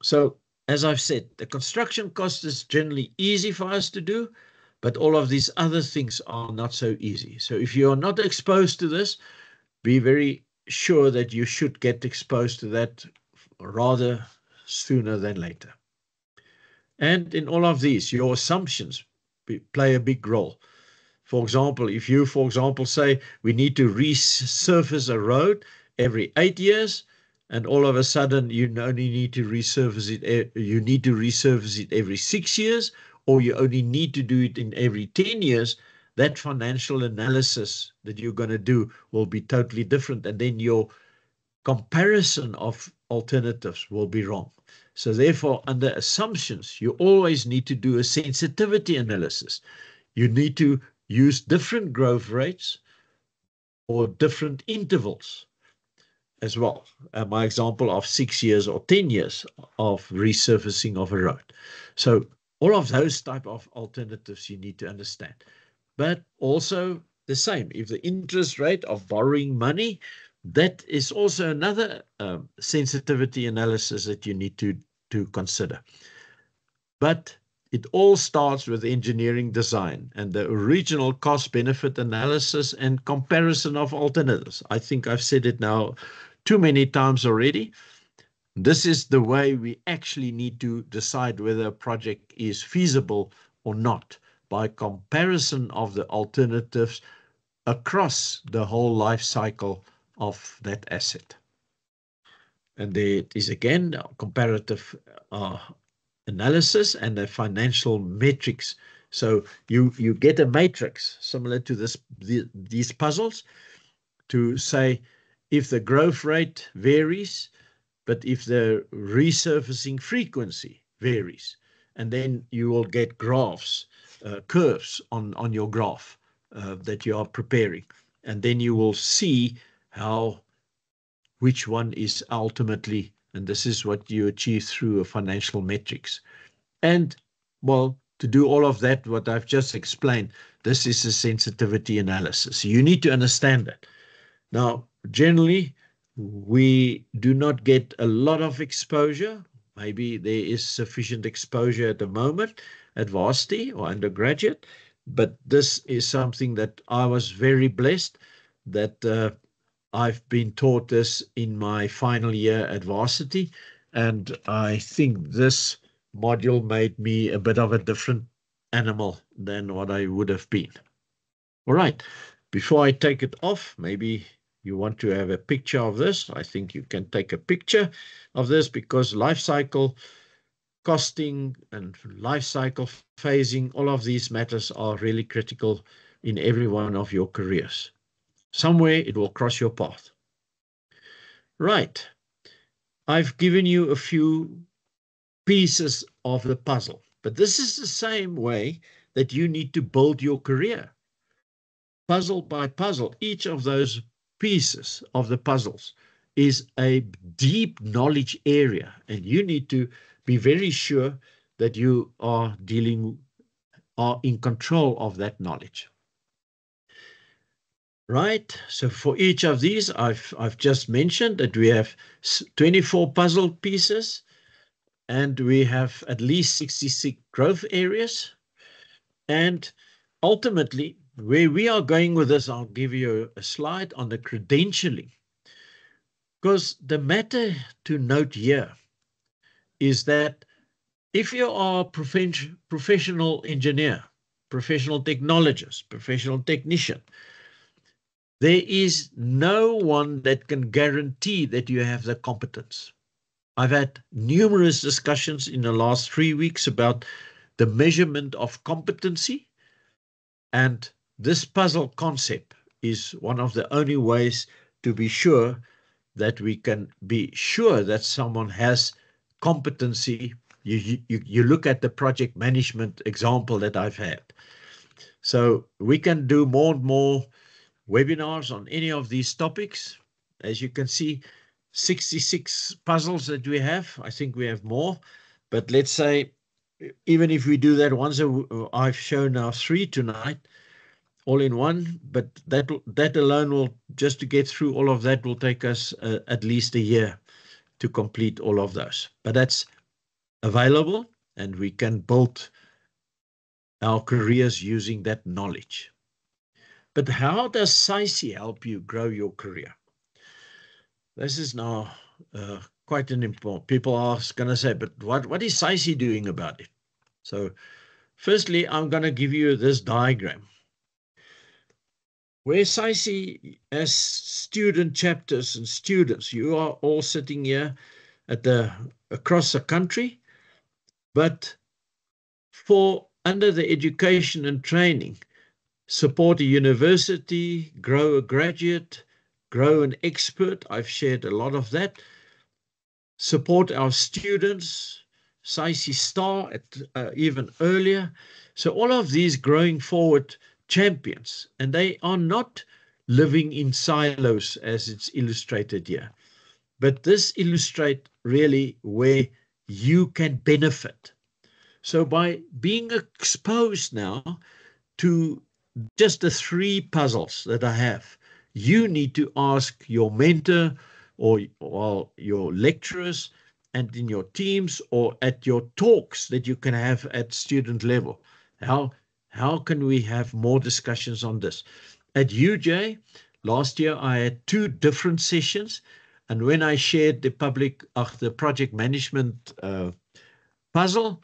So, as I've said, the construction cost is generally easy for us to do, but all of these other things are not so easy. So if you are not exposed to this, be very sure that you should get exposed to that rather sooner than later. And in all of these, your assumptions play a big role. For example, if you, for example, say we need to resurface a road every 8 years, and all of a sudden you only need to resurface it, you need to resurface it every 6 years, or you only need to do it in every 10 years, that financial analysis that you're going to do will be totally different. And then your comparison of alternatives will be wrong. So therefore, under assumptions, you always need to do a sensitivity analysis. You need to use different growth rates or different intervals as well. My example of 6 years or 10 years of resurfacing of a road. So all of those type of alternatives you need to understand. But also the same, if the interest rate of borrowing money, that is also another sensitivity analysis that you need to consider. But it all starts with engineering design and the original cost-benefit analysis and comparison of alternatives. I think I've said it now too many times already. This is the way we actually need to decide whether a project is feasible or not, by comparison of the alternatives across the whole life cycle of that asset. And there is again comparative analysis and the financial metrics. So you get a matrix similar to these puzzles to say if the growth rate varies, but if the resurfacing frequency varies, and then you will get graphs, curves on your graph that you are preparing, and then you will see which one is ultimately, and this is what you achieve through a financial metrics. And well, to do all of that, what I've just explained, this is a sensitivity analysis. You need to understand that. Now, generally, we do not get a lot of exposure. Maybe there is sufficient exposure at the moment at varsity or undergraduate, but this is something that I was very blessed that I've been taught this in my final year at varsity, and I think this module made me a bit of a different animal than what I would have been. All right, before I take it off, maybe you want to have a picture of this. I think you can take a picture of this because life cycle costing and life cycle phasing, all of these matters are really critical in every one of your careers. Somewhere it will cross your path. Right. I've given you a few pieces of the puzzle, but this is the same way that you need to build your career. Puzzle by puzzle, each of those pieces of the puzzles is a deep knowledge area, and you need to be very sure that you are in control of that knowledge. Right, so for each of these, I've just mentioned that we have 24 puzzle pieces, and we have at least 66 growth areas. And ultimately, where we are going with this, I'll give you a slide on the credentialing. Because the matter to note here is that if you are a professional engineer, professional technologist, professional technician, there is no one that can guarantee that you have the competence. I've had numerous discussions in the last 3 weeks about the measurement of competency, and this puzzle concept is one of the only ways to be sure that we can be sure that someone has competency. You look at the project management example that I've had. So we can do more and more webinars on any of these topics. As you can see, 66 puzzles that we have. I think we have more, but let's say even if we do that once, I've shown now 3 tonight, all in one, but that alone will, just to get through all of that, will take us at least a year to complete all of those. But that's available, and we can build our careers using that knowledge. But how does SAICI help you grow your career? This is now quite an important. People are going to say, but what is SAICI doing about it? So firstly, I'm going to give you this diagram where SAICI as student chapters and students, you are all sitting here across the country, but under the education and training, support a university, grow a graduate, grow an expert. I've shared a lot of that. Support our students, SAICI Star even earlier. So all of these growing forward champions, and they are not living in silos as it's illustrated here. But this illustrates really where you can benefit. So by being exposed now to just the 3 puzzles that I have, you need to ask your mentor or your lecturers and in your teams or at your talks that you can have at student level. How can we have more discussions on this? At UJ, last year I had 2 different sessions, and when I shared the project management puzzle,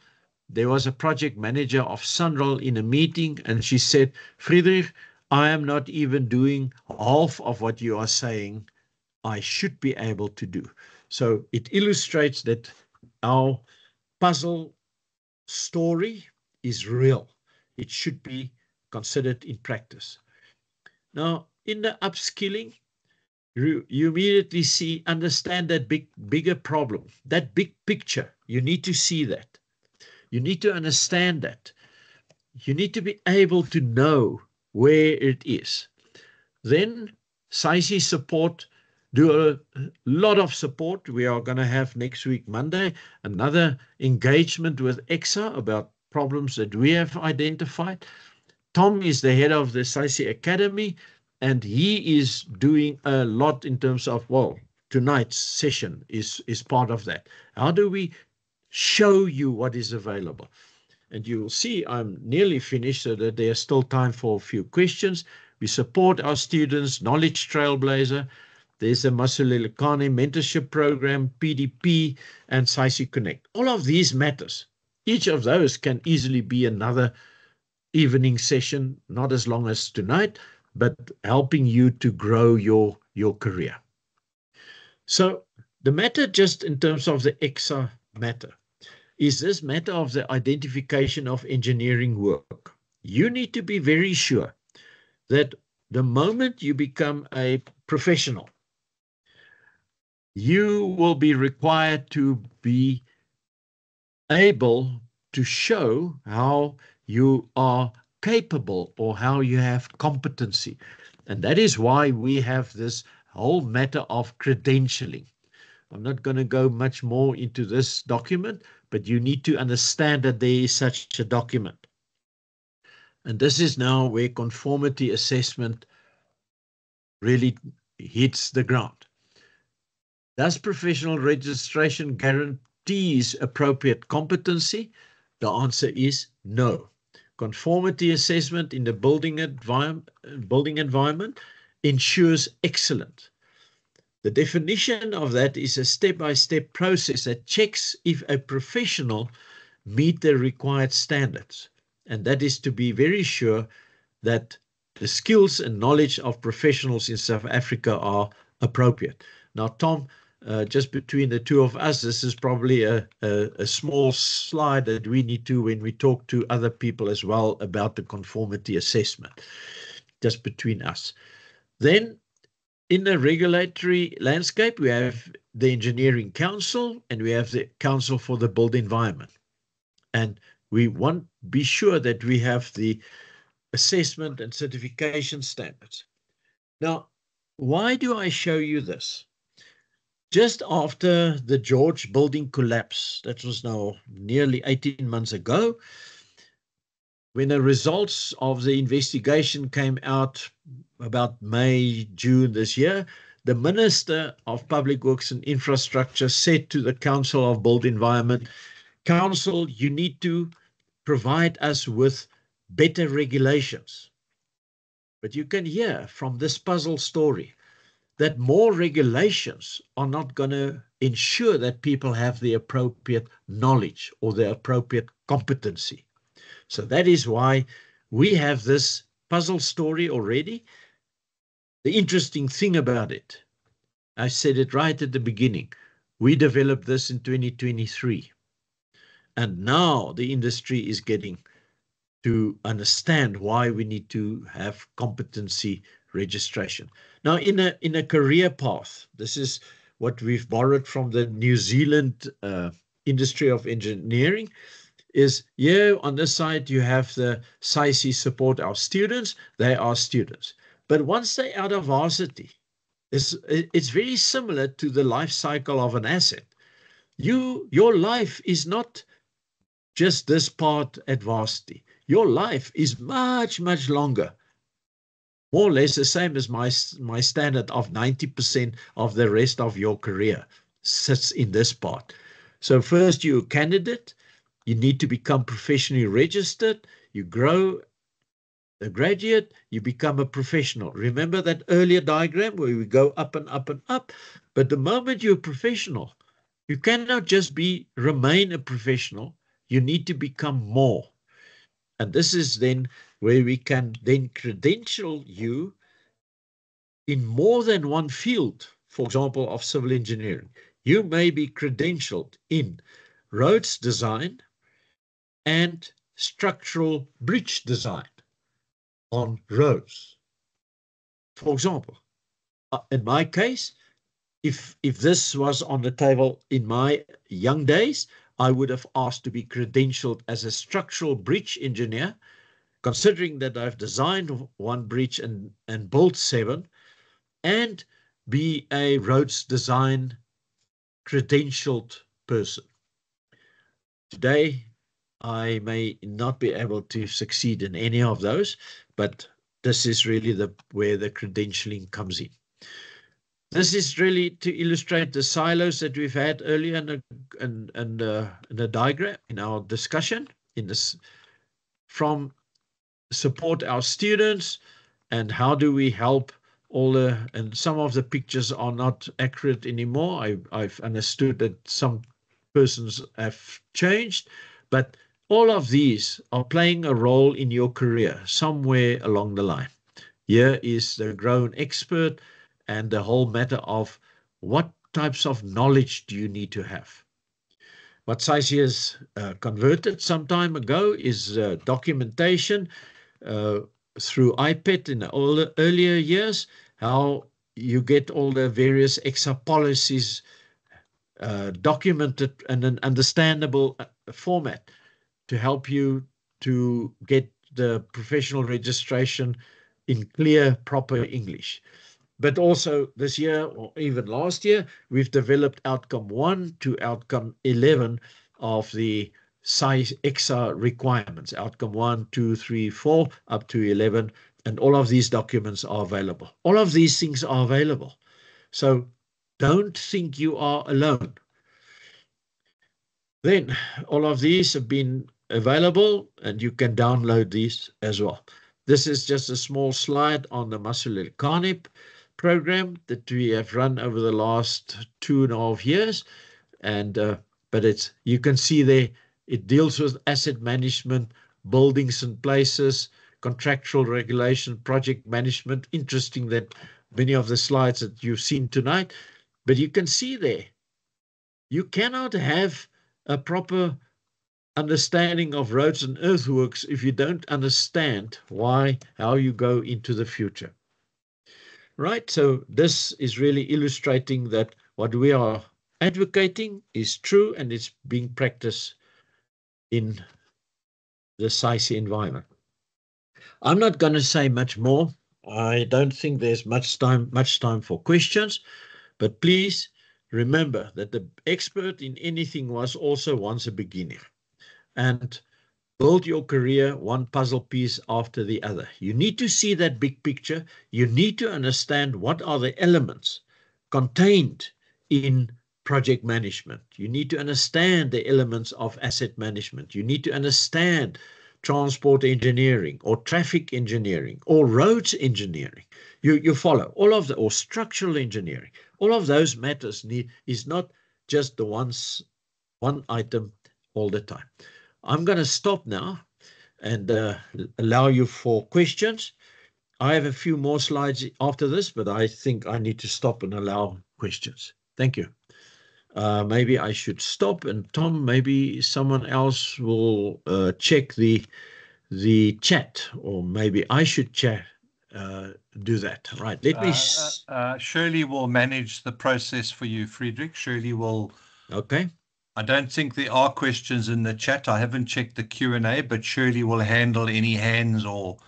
there was a project manager of Sunroll in a meeting, and she said, Friedrich, I am not even doing half of what you are saying I should be able to do. So it illustrates that our puzzle story is real. It should be considered in practice. Now, in the upskilling, you immediately understand that bigger problem, that big picture. You need to see that. You need to understand that. You need to be able to know where it is. Then SAICI support, do a lot of support. We are going to have next week, Monday, another engagement with EXA about problems that we have identified. Tom is the head of the SAICI Academy, and he is doing a lot in terms of, well, tonight's session is part of that. How do we show you what is available? And you will see I'm nearly finished so that there's still time for a few questions. We support our students, Knowledge Trailblazer. There's the Masulelekane Mentorship Program, PDP, and SAICI Connect. All of these matters each of those can easily be another evening session, not as long as tonight, but helping you to grow your career. So the matter, just in terms of the EXA matter, is this matter of the identification of engineering work. You need to be very sure that the moment you become a professional, you will be required to be able to show how you are capable or how you have competency. And that is why we have this whole matter of credentialing. I'm not going to go much more into this document, but you need to understand that there is such a document. And this is now where conformity assessment really hits the ground. Does professional registration guarantees appropriate competency? The answer is no. Conformity assessment in the building environment ensures excellence. The definition of that is a step-by-step process that checks if a professional meet the required standards. And that is to be very sure that the skills and knowledge of professionals in South Africa are appropriate. Now, Tom, just between the two of us, this is probably a small slide that we need to, when we talk to other people as well about the conformity assessment, just between us. Then, in the regulatory landscape, we have the Engineering Council and we have the Council for the Built Environment. And we want to be sure that we have the assessment and certification standards. Now, why do I show you this? Just after the George building collapse, that was now nearly 18 months ago, when the results of the investigation came out about May, June this year, the Minister of Public Works and Infrastructure said to the Council of Built Environment, Council, you need to provide us with better regulations. But you can hear from this puzzle story that more regulations are not going to ensure that people have the appropriate knowledge or the appropriate competency. So that is why we have this puzzle story already. The interesting thing about it, I said it right at the beginning, we developed this in 2023. And now the industry is getting to understand why we need to have competency registration. Now, in a career path, this is what we've borrowed from the New Zealand industry of engineering, is here on this side you have the SAICI support our students. They are students. But once they're out of varsity, it's very similar to the life cycle of an asset. Your life is not just this part at varsity. Your life is much, much longer. More or less the same as my standard of 90% of the rest of your career sits in this part. So first you're a candidate, you need to become professionally registered, you grow a graduate, you become a professional. Remember that earlier diagram where we go up and up and up? But the moment you're a professional, you cannot just remain a professional, you need to become more. And this is then where we can then credential you in more than one field, for example, of civil engineering. You may be credentialed in roads design and structural bridge design on roads. For example, in my case, if this was on the table in my young days, I would have asked to be credentialed as a structural bridge engineer, considering that I've designed one bridge and built 7, and be a roads design credentialed person. Today, I may not be able to succeed in any of those, but this is really where the credentialing comes in. This is really to illustrate the silos that we've had earlier in the diagram, in our discussion, from support our students and how do we help and some of the pictures are not accurate anymore. I've understood that some persons have changed, But all of these are playing a role in your career somewhere along the line. Here is the grown expert and the whole matter of what types of knowledge do you need to have. What SAICI has converted some time ago is documentation through iPad in the earlier years, how you get all the various EXA policies documented in an understandable format to help you to get the professional registration in clear, proper English. But also this year, or even last year, we've developed outcome 1 to outcome 11 of the EXA requirements, outcome 1, 2, 3, 4, up to 11, and all of these documents are available. All of these things are available. So don't think you are alone. Then all of these have been available, and you can download these as well. This is just a small slide on the Masulile Carnip program that we have run over the last 2.5 years. And but you can see there, it deals with asset management, buildings and places, contractual regulation, project management. Interesting that many of the slides that you've seen tonight, but you can see there, you cannot have a proper understanding of roads and earthworks if you don't understand how you go into the future. Right, so this is really illustrating that what we are advocating is true and it's being practiced in the SAICI environment. I'm not going to say much more. I don't think there's much time for questions, but please remember that the expert in anything was also once a beginner, and build your career one puzzle piece after the other. You need to see that big picture. You need to understand what are the elements contained in project management. You need to understand the elements of asset management. You need to understand transport engineering or traffic engineering or roads engineering. You follow all of or structural engineering. All of those matters is not just the one item all the time. I'm going to stop now and allow you for questions. I have a few more slides after this, but I think I need to stop and allow questions. Thank you. Maybe I should stop, and Tom, maybe someone else will check the chat, or maybe I should do that. Right. Let me. Shirley will manage the process for you, Friedrich. Shirley will. Okay. I don't think there are questions in the chat. I haven't checked the Q&A, but Shirley will handle any hands or.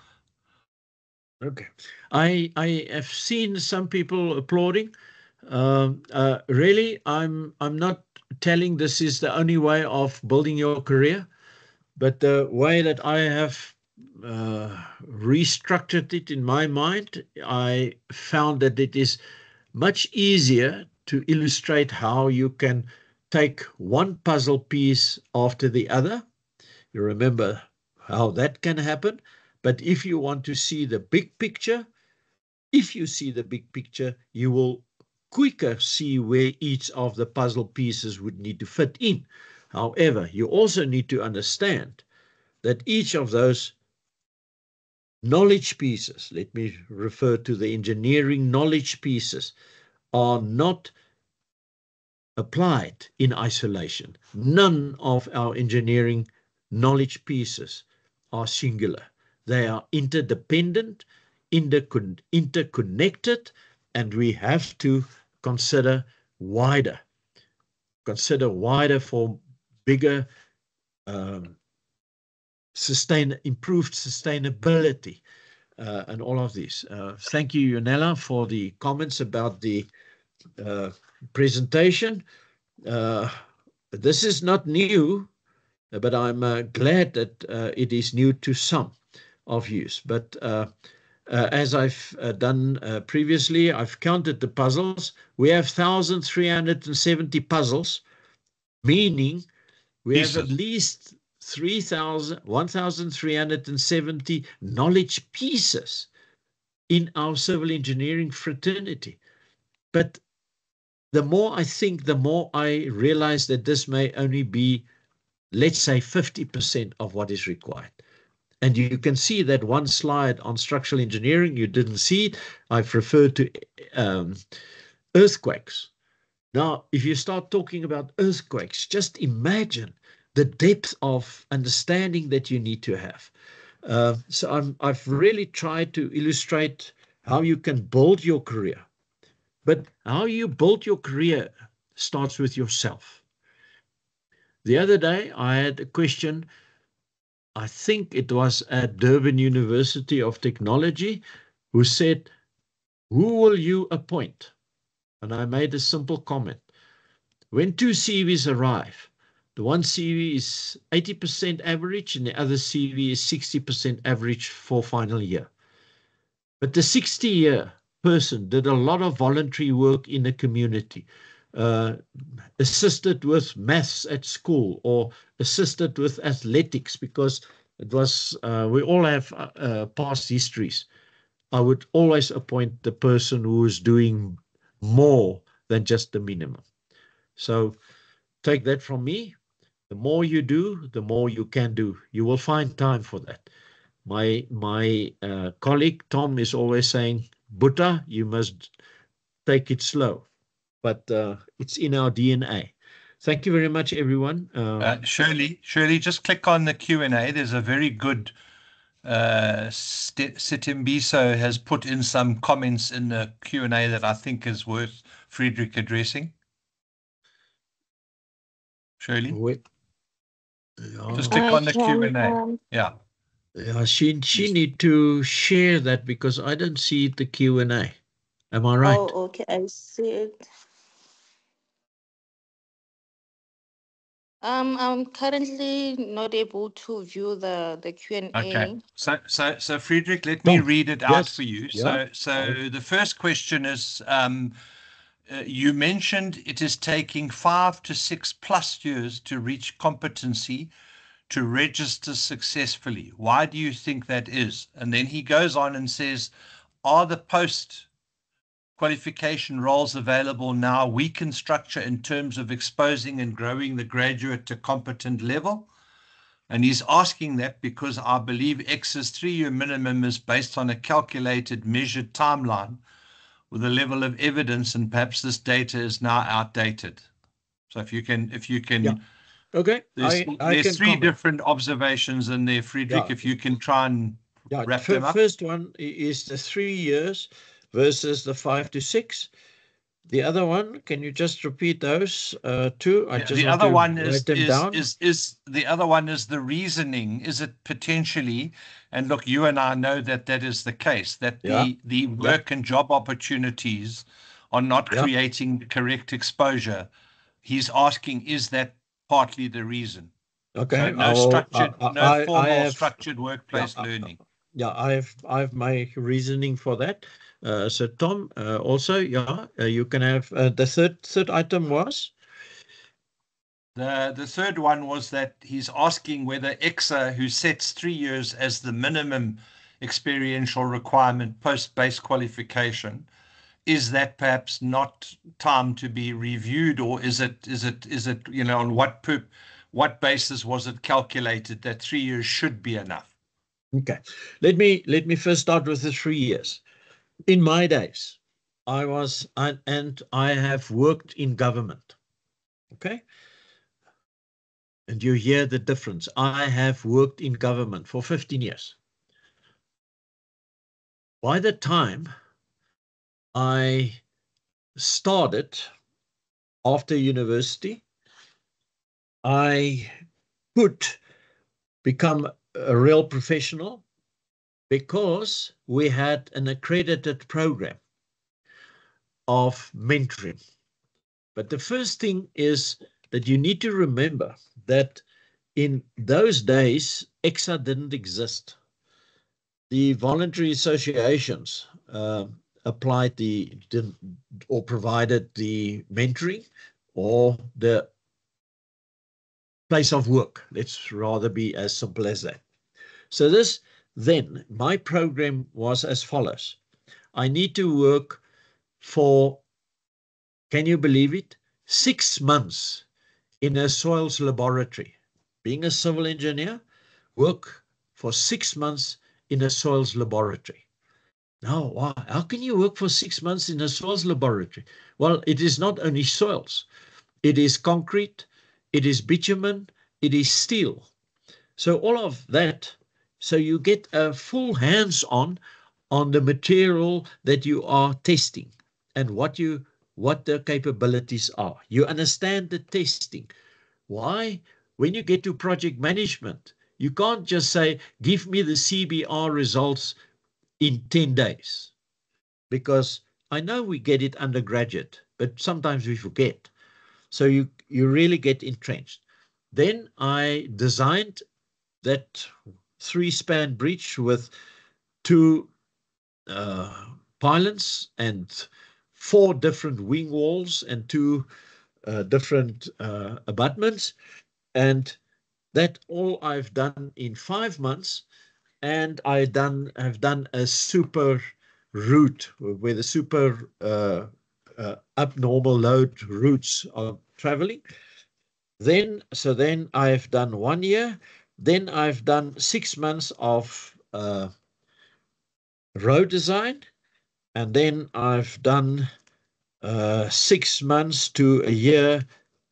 Okay. I have seen some people applauding. Really, I'm not telling this is the only way of building your career, but the way that I have restructured it in my mind, I found that it is much easier to illustrate how you can take one puzzle piece after the other. You remember how that can happen. But if you want to see the big picture, you will quicker see where each of the puzzle pieces would need to fit in. However, you also need to understand that each of those knowledge pieces, let me refer to the engineering knowledge pieces, are not applied in isolation. None of our engineering knowledge pieces are singular. They are interdependent, interconnected, and we have to consider wider for bigger improved sustainability and all of these. Thank you, Yonela, for the comments about the presentation. This is not new, but I'm glad that it is new to some of you. But as I've done previously, I've counted the puzzles. We have 1,370 puzzles, meaning we have at least 1,370 knowledge pieces in our civil engineering fraternity. But the more I think, the more I realize that this may only be let's say 50% of what is required. And you can see that one slide on structural engineering, you didn't see it. I've referred to earthquakes. Now, if you start talking about earthquakes, just imagine the depth of understanding that you need to have. So I've really tried to illustrate how you can build your career. But how you build your career starts with yourself. The other day, I had a question, I think it was at Durban University of Technology, who said, who will you appoint? And I made a simple comment. When two CVs arrive, the one CV is 80% average and the other CV is 60% average for final year. But the 60-year person did a lot of voluntary work in the community, assisted with maths at school or assisted with athletics, because it was, we all have past histories. I would always appoint the person who is doing more than just the minimum. So take that from me. The more you do, the more you can do. You will find time for that. My colleague Tom is always saying, Buddha, you must take it slow. But it's in our DNA. Thank you very much, everyone. Shirley, just click on the Q&A. There's a very good Sitimbiso has put in some comments in the Q&A that I think is worth Friedrich addressing. Shirley? Wait. Just click on the Q&A. Yeah. Yeah, she need to share that because I don't see the Q&A. Am I right? Oh, okay, I see it. I'm currently not able to view the Q&A. Okay. So Friedrich, let me read it out for you. Yeah. So the first question is, you mentioned it is taking 5 to 6+ years to reach competency to register successfully. Why do you think that is? And then he goes on and says, are the post-qualification roles available now weak in structure in terms of exposing and growing the graduate to competent level? And he's asking that because I believe EXA's 3-year minimum is based on a calculated, measured timeline with a level of evidence, and perhaps this data is now outdated. So if you can, Yeah. Okay. There's I can 3 comment. different observations in there, Friedrich. Yeah. If you can try and wrap them up. First one is the 3 years versus the 5 to 6. The other one, can you just repeat those two? The other one is the other one is the reasoning. Is it potentially? And look, you and I know that that is the case. That the work and job opportunities are not creating the correct exposure. He's asking, is that partly the reason? Okay. So no formal structured workplace learning. Yeah, I have my reasoning for that. So Tom, also, you can have the third item was? The third one was that he's asking whether EXA, who sets 3 years as the minimum experiential requirement post-base qualification, is that perhaps not time to be reviewed, or is it on what basis was it calculated that 3 years should be enough? Okay, let me first start with the 3 years. In my days, I have worked in government. Okay, and you hear the difference. I have worked in government for 15 years. By the time I started after university, I could become a real professional because we had an accredited program of mentoring. But the first thing is that you need to remember that in those days, EXA didn't exist. The voluntary associations applied or provided the mentoring or the place of work. Let's rather be as simple as that. So then my program was as follows. I need to work for, can you believe it, 6 months in a soils laboratory, being a civil engineer, work for 6 months in a soils laboratory. Now, wow, how can you work for 6 months in a soils laboratory? Well, it is not only soils. It is concrete, it is bitumen, it is steel. So all of that, so you get a full hands-on on the material that you are testing and what the capabilities are. You understand the testing. Why? When you get to project management, you can't just say, give me the CBR results in 10 days. Because I know we get it undergraduate, but sometimes we forget. So you really get entrenched. Then I designed that 3-span bridge with 2 pylons and 4 different wing walls and 2 different abutments. And that all I've done in 5 months. And I've done a super route where the super abnormal load routes are traveling. Then I've done 1 year. Then I've done 6 months of road design. And then I've done 6 months to a year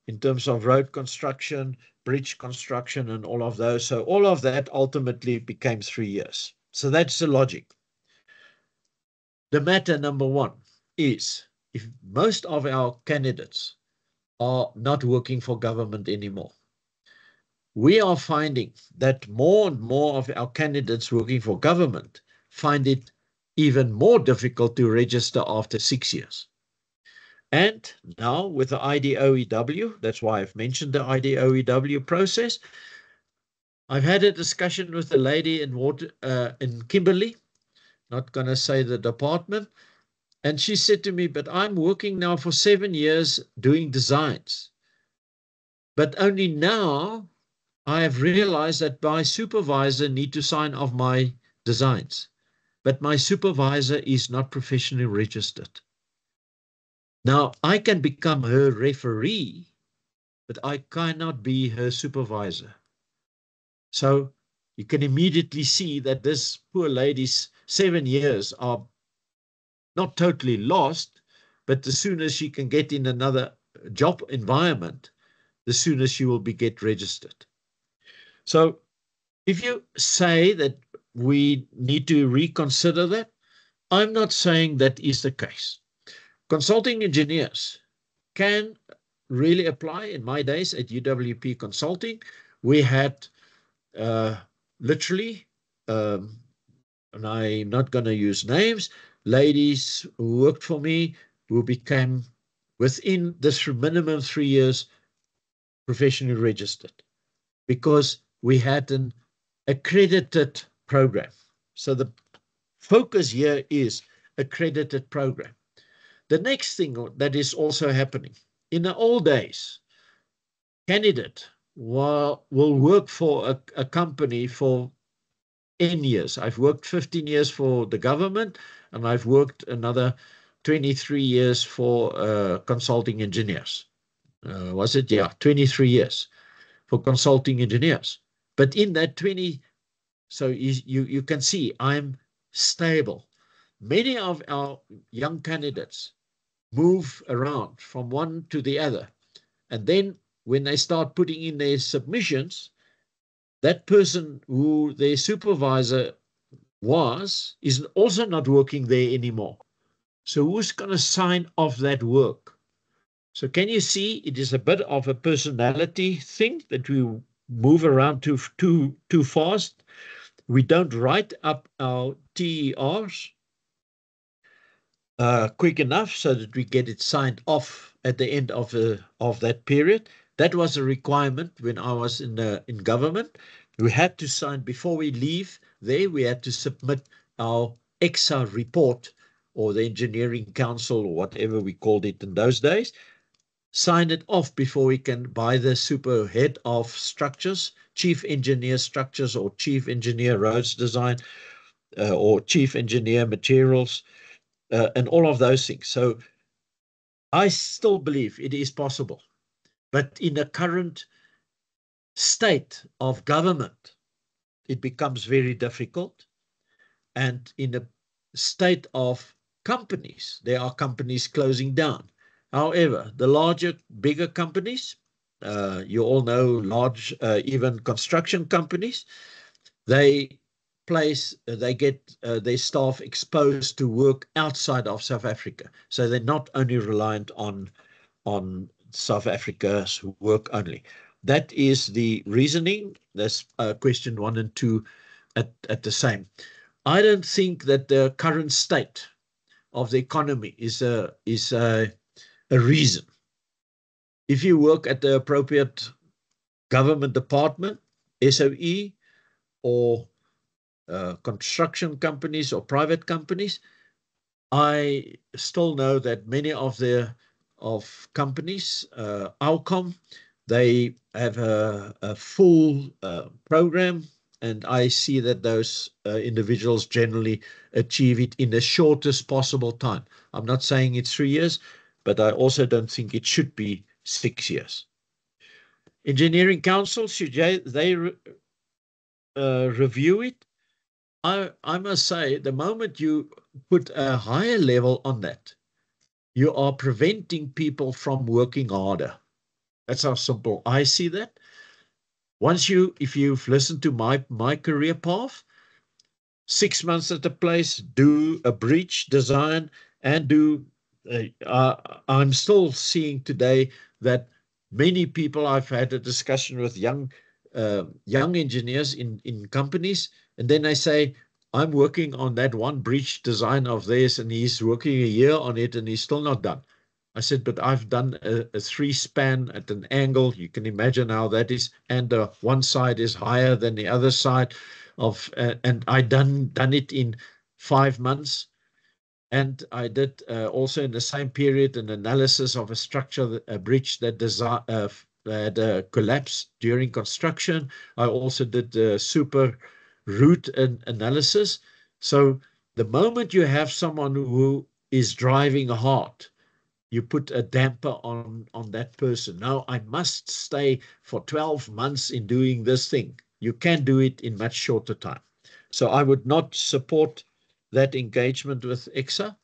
in terms of road construction, bridge construction, and all of those. So all of that ultimately became 3 years. So that's the logic. The matter number 1 is if most of our candidates are not working for government anymore, we are finding that more and more of our candidates working for government find it even more difficult to register after 6 years. And now with the IDOEW, that's why I've mentioned the IDOEW process. I've had a discussion with a lady in Kimberley, not going to say the department, and she said to me, but I'm working now for 7 years doing designs. But only now I have realized that my supervisor needs to sign off my designs. But my supervisor is not professionally registered. Now, I can become her referee, but I cannot be her supervisor. So you can immediately see that this poor lady's 7 years are not totally lost, but the sooner she can get in another job environment, the sooner she will get registered. So if you say that we need to reconsider that, I'm not saying that is the case. Consulting engineers can really apply. In my days at UWP Consulting, we had literally, and I'm not going to use names, ladies who worked for me who became, within this minimum 3 years, professionally registered because we had an accredited program. So the focus here is accredited program. The next thing that is also happening, in the old days, candidate will work for a company for N years. I've worked 15 years for the government, and I've worked another 23 years for consulting engineers. Was it? Yeah, 23 years for consulting engineers. But in that 20, so you can see I'm stable. Many of our young candidates move around from one to the other. And then when they start putting in their submissions, that person who their supervisor is also not working there anymore. So who's going to sign off that work? So can you see it is a bit of a personality thing that we move around too fast. We don't write up our TERs quick enough so that we get it signed off at the end of that period. That was a requirement when I was in government. We had to sign before we leave there. We had to submit our EXA report, or the Engineering Council, or whatever we called it in those days. Sign it off before we can buy the super head of structures, chief engineer structures, or chief engineer roads design, or chief engineer materials, and all of those things. So I still believe it is possible. But in the current state of government, it becomes very difficult. And in a state of companies, there are companies closing down. However, the larger, bigger companies, you all know large, even construction companies, they get their staff exposed to work outside of South Africa. So they're not only reliant on South Africa's work only. That is the reasoning. That's question 1 and 2 at the same. I don't think that the current state of the economy is a reason. If you work at the appropriate government department, SOE, or construction companies or private companies, I still know that many of companies, Alcom, they have a full program, and I see that those individuals generally achieve it in the shortest possible time. I'm not saying it's 3 years, but I also don't think it should be 6 years. Engineering Council, should they review it? I must say, the moment you put a higher level on that, you are preventing people from working harder. That's how simple I see that. If you've listened to my career path, 6 months at a place, do a breach design, and I'm still seeing today that many people, I've had a discussion with young engineers in companies, and then they say, I'm working on that one breach design of theirs, and he's working a year on it, and he's still not done. I said, but I've done a 3-span at an angle. You can imagine how that is. And one side is higher than the other side and I done it in 5 months. And I did also in the same period an analysis of a structure, a bridge that had collapsed during construction. I also did the super root analysis. So the moment you have someone who is driving hard, you put a damper on that person. Now I must stay for 12 months in doing this thing. You can do it in much shorter time. So I would not support that engagement with EXA.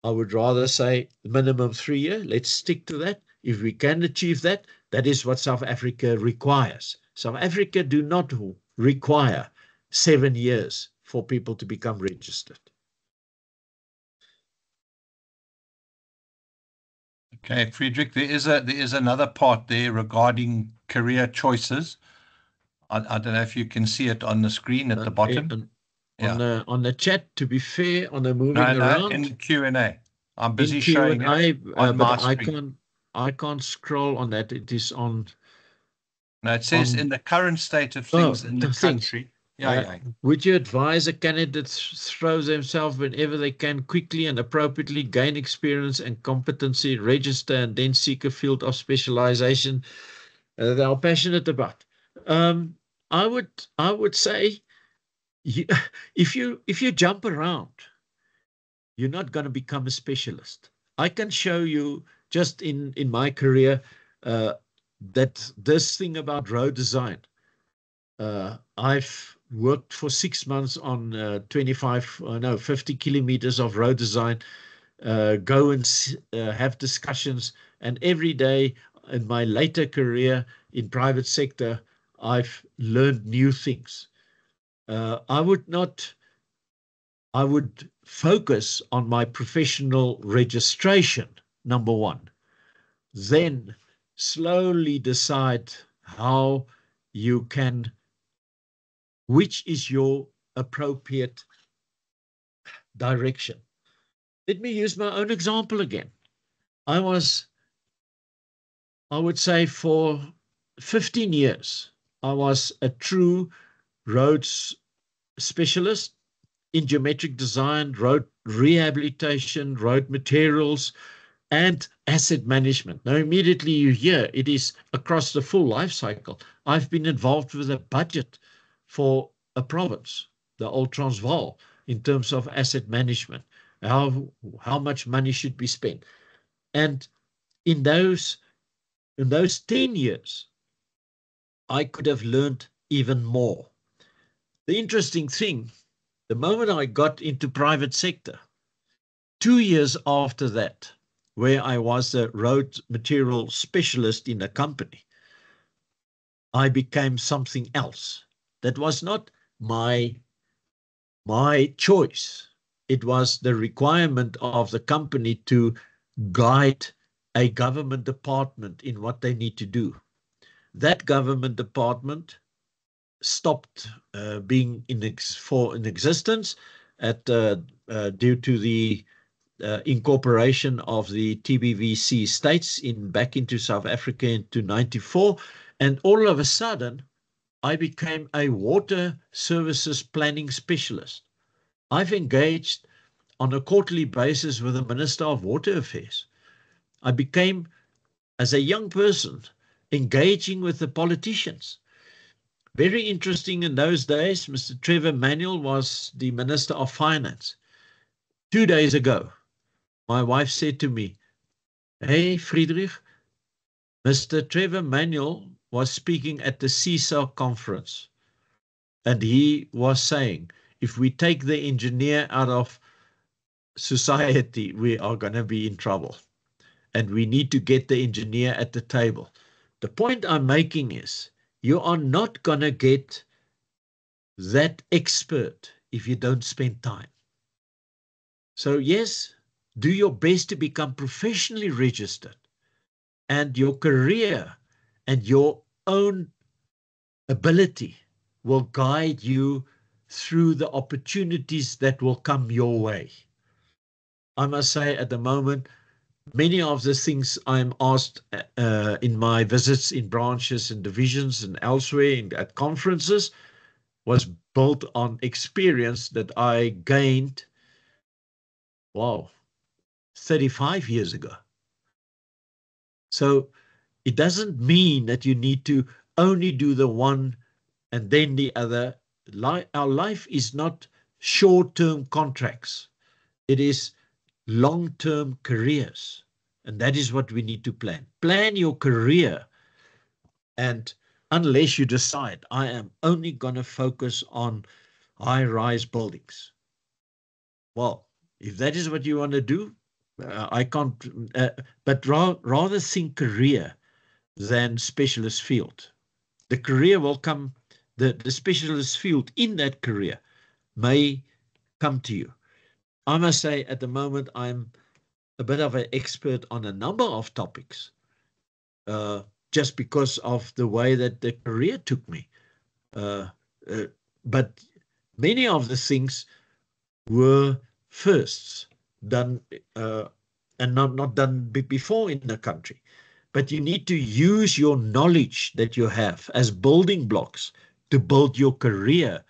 I would rather say minimum 3 years. Let's stick to that. If we can achieve that, that is what South Africa requires. South Africa do not require 7 years for people to become registered. Okay, Friedrich, there is another part there regarding career choices. I don't know if you can see it on the screen at the bottom. On the chat, to be fair, on the moving around. In the Q&A. I'm busy showing it on my screen. I can't scroll on that. It is on. No, it says in the current state of things in the country. Would you advise a candidate throw themselves whenever they can, quickly and appropriately gain experience and competency, register, and then seek a field of specialization they are passionate about? I would say, if you jump around, you're not going to become a specialist. I can show you just in my career that this thing about road design. I've worked for 6 months on 50 kilometers of road design, go and have discussions. And every day in my later career in private sector, I've learned new things. I would focus on my professional registration, number one. Then slowly decide how you can, which is your appropriate direction. Let me use my own example again. I would say for 15 years, I was a true roads specialist in geometric design, road rehabilitation, road materials, and asset management. Now, immediately you hear it is across the full life cycle. I've been involved with a budget for a province, the Old Transvaal, in terms of asset management, how much money should be spent. And in those 10 years, I could have learned even more. The interesting thing, the moment I got into private sector, 2 years after that, where I was a road material specialist in a company, I became something else. That was not my choice. It was the requirement of the company to guide a government department in what they need to do. That government department stopped being in existence due to the incorporation of the TBVC states back into South Africa into 94. And all of a sudden, I became a water services planning specialist. I've engaged on a quarterly basis with the Minister of Water Affairs. I became, as a young person, engaging with the politicians. Very interesting in those days, Mr. Trevor Manuel was the Minister of Finance. 2 days ago, my wife said to me, "Hey, Friedrich, Mr. Trevor Manuel was speaking at the CISA conference, and he was saying, if we take the engineer out of society, we are going to be in trouble, and we need to get the engineer at the table." The point I'm making is, you are not going to get that expert if you don't spend time. So yes, do your best to become professionally registered, and your career and your own ability will guide you through the opportunities that will come your way. I must say at the moment, many of the things I'm asked in my visits in branches and divisions and elsewhere at conferences was built on experience that I gained, 35 years ago. So it doesn't mean that you need to only do the one and then the other. Our life is not short-term contracts. It is long-term careers. And that is what we need to plan. Plan your career. And unless you decide, I am only going to focus on high-rise buildings. Well, if that is what you want to do, I can't, but rather think career than specialist field. The career will come, the specialist field in that career may come to you. I must say at the moment, I'm a bit of an expert on a number of topics, just because of the way that the career took me. But many of the things were firsts done and not done before in the country. But you need to use your knowledge that you have as building blocks to build your career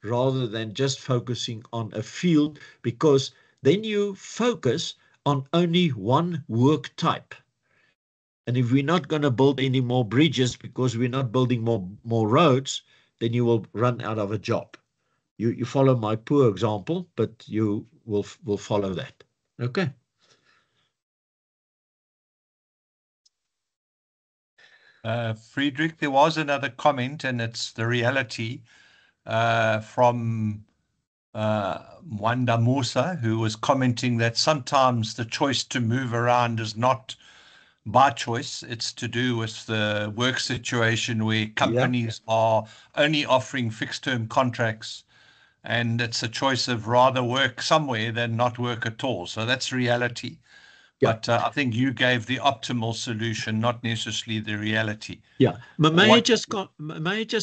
rather than just focusing on a field, because then you focus on only one work type. And if we're not going to build any more bridges because we're not building more roads, then you will run out of a job. You follow my poor example, but you will follow that. Okay. Friedrich, there was another comment, and it's the reality from Mwanda Musa, who was commenting that sometimes the choice to move around is not by choice. It's to do with the work situation where companies are only offering fixed-term contracts, and it's a choice of rather work somewhere than not work at all. So that's reality. Yeah. But I think you gave the optimal solution, not necessarily the reality. Yeah. May I just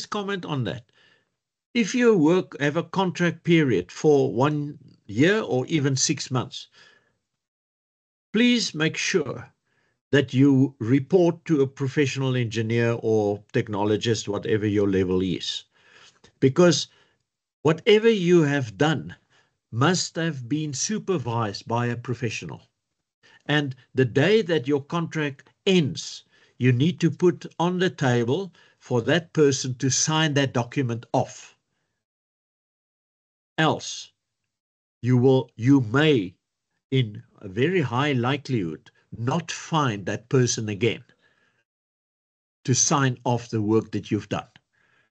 comment on that? If you have a contract period for 1 year or even 6 months, please make sure that you report to a professional engineer or technologist, whatever your level is. Because whatever you have done must have been supervised by a professional. And the day that your contract ends, you need to put on the table for that person to sign that document off. Else, you may, in a very high likelihood, not find that person again. to sign off the work that you've done.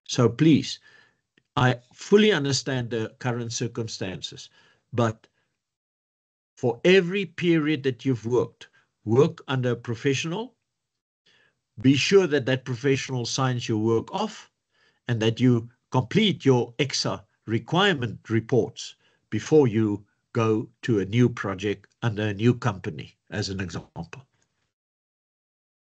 So please, I fully understand the current circumstances, but for every period that you've work under a professional, be sure that that professional signs your work off and that you complete your EXA requirement reports before you go to a new project under a new company, as an example.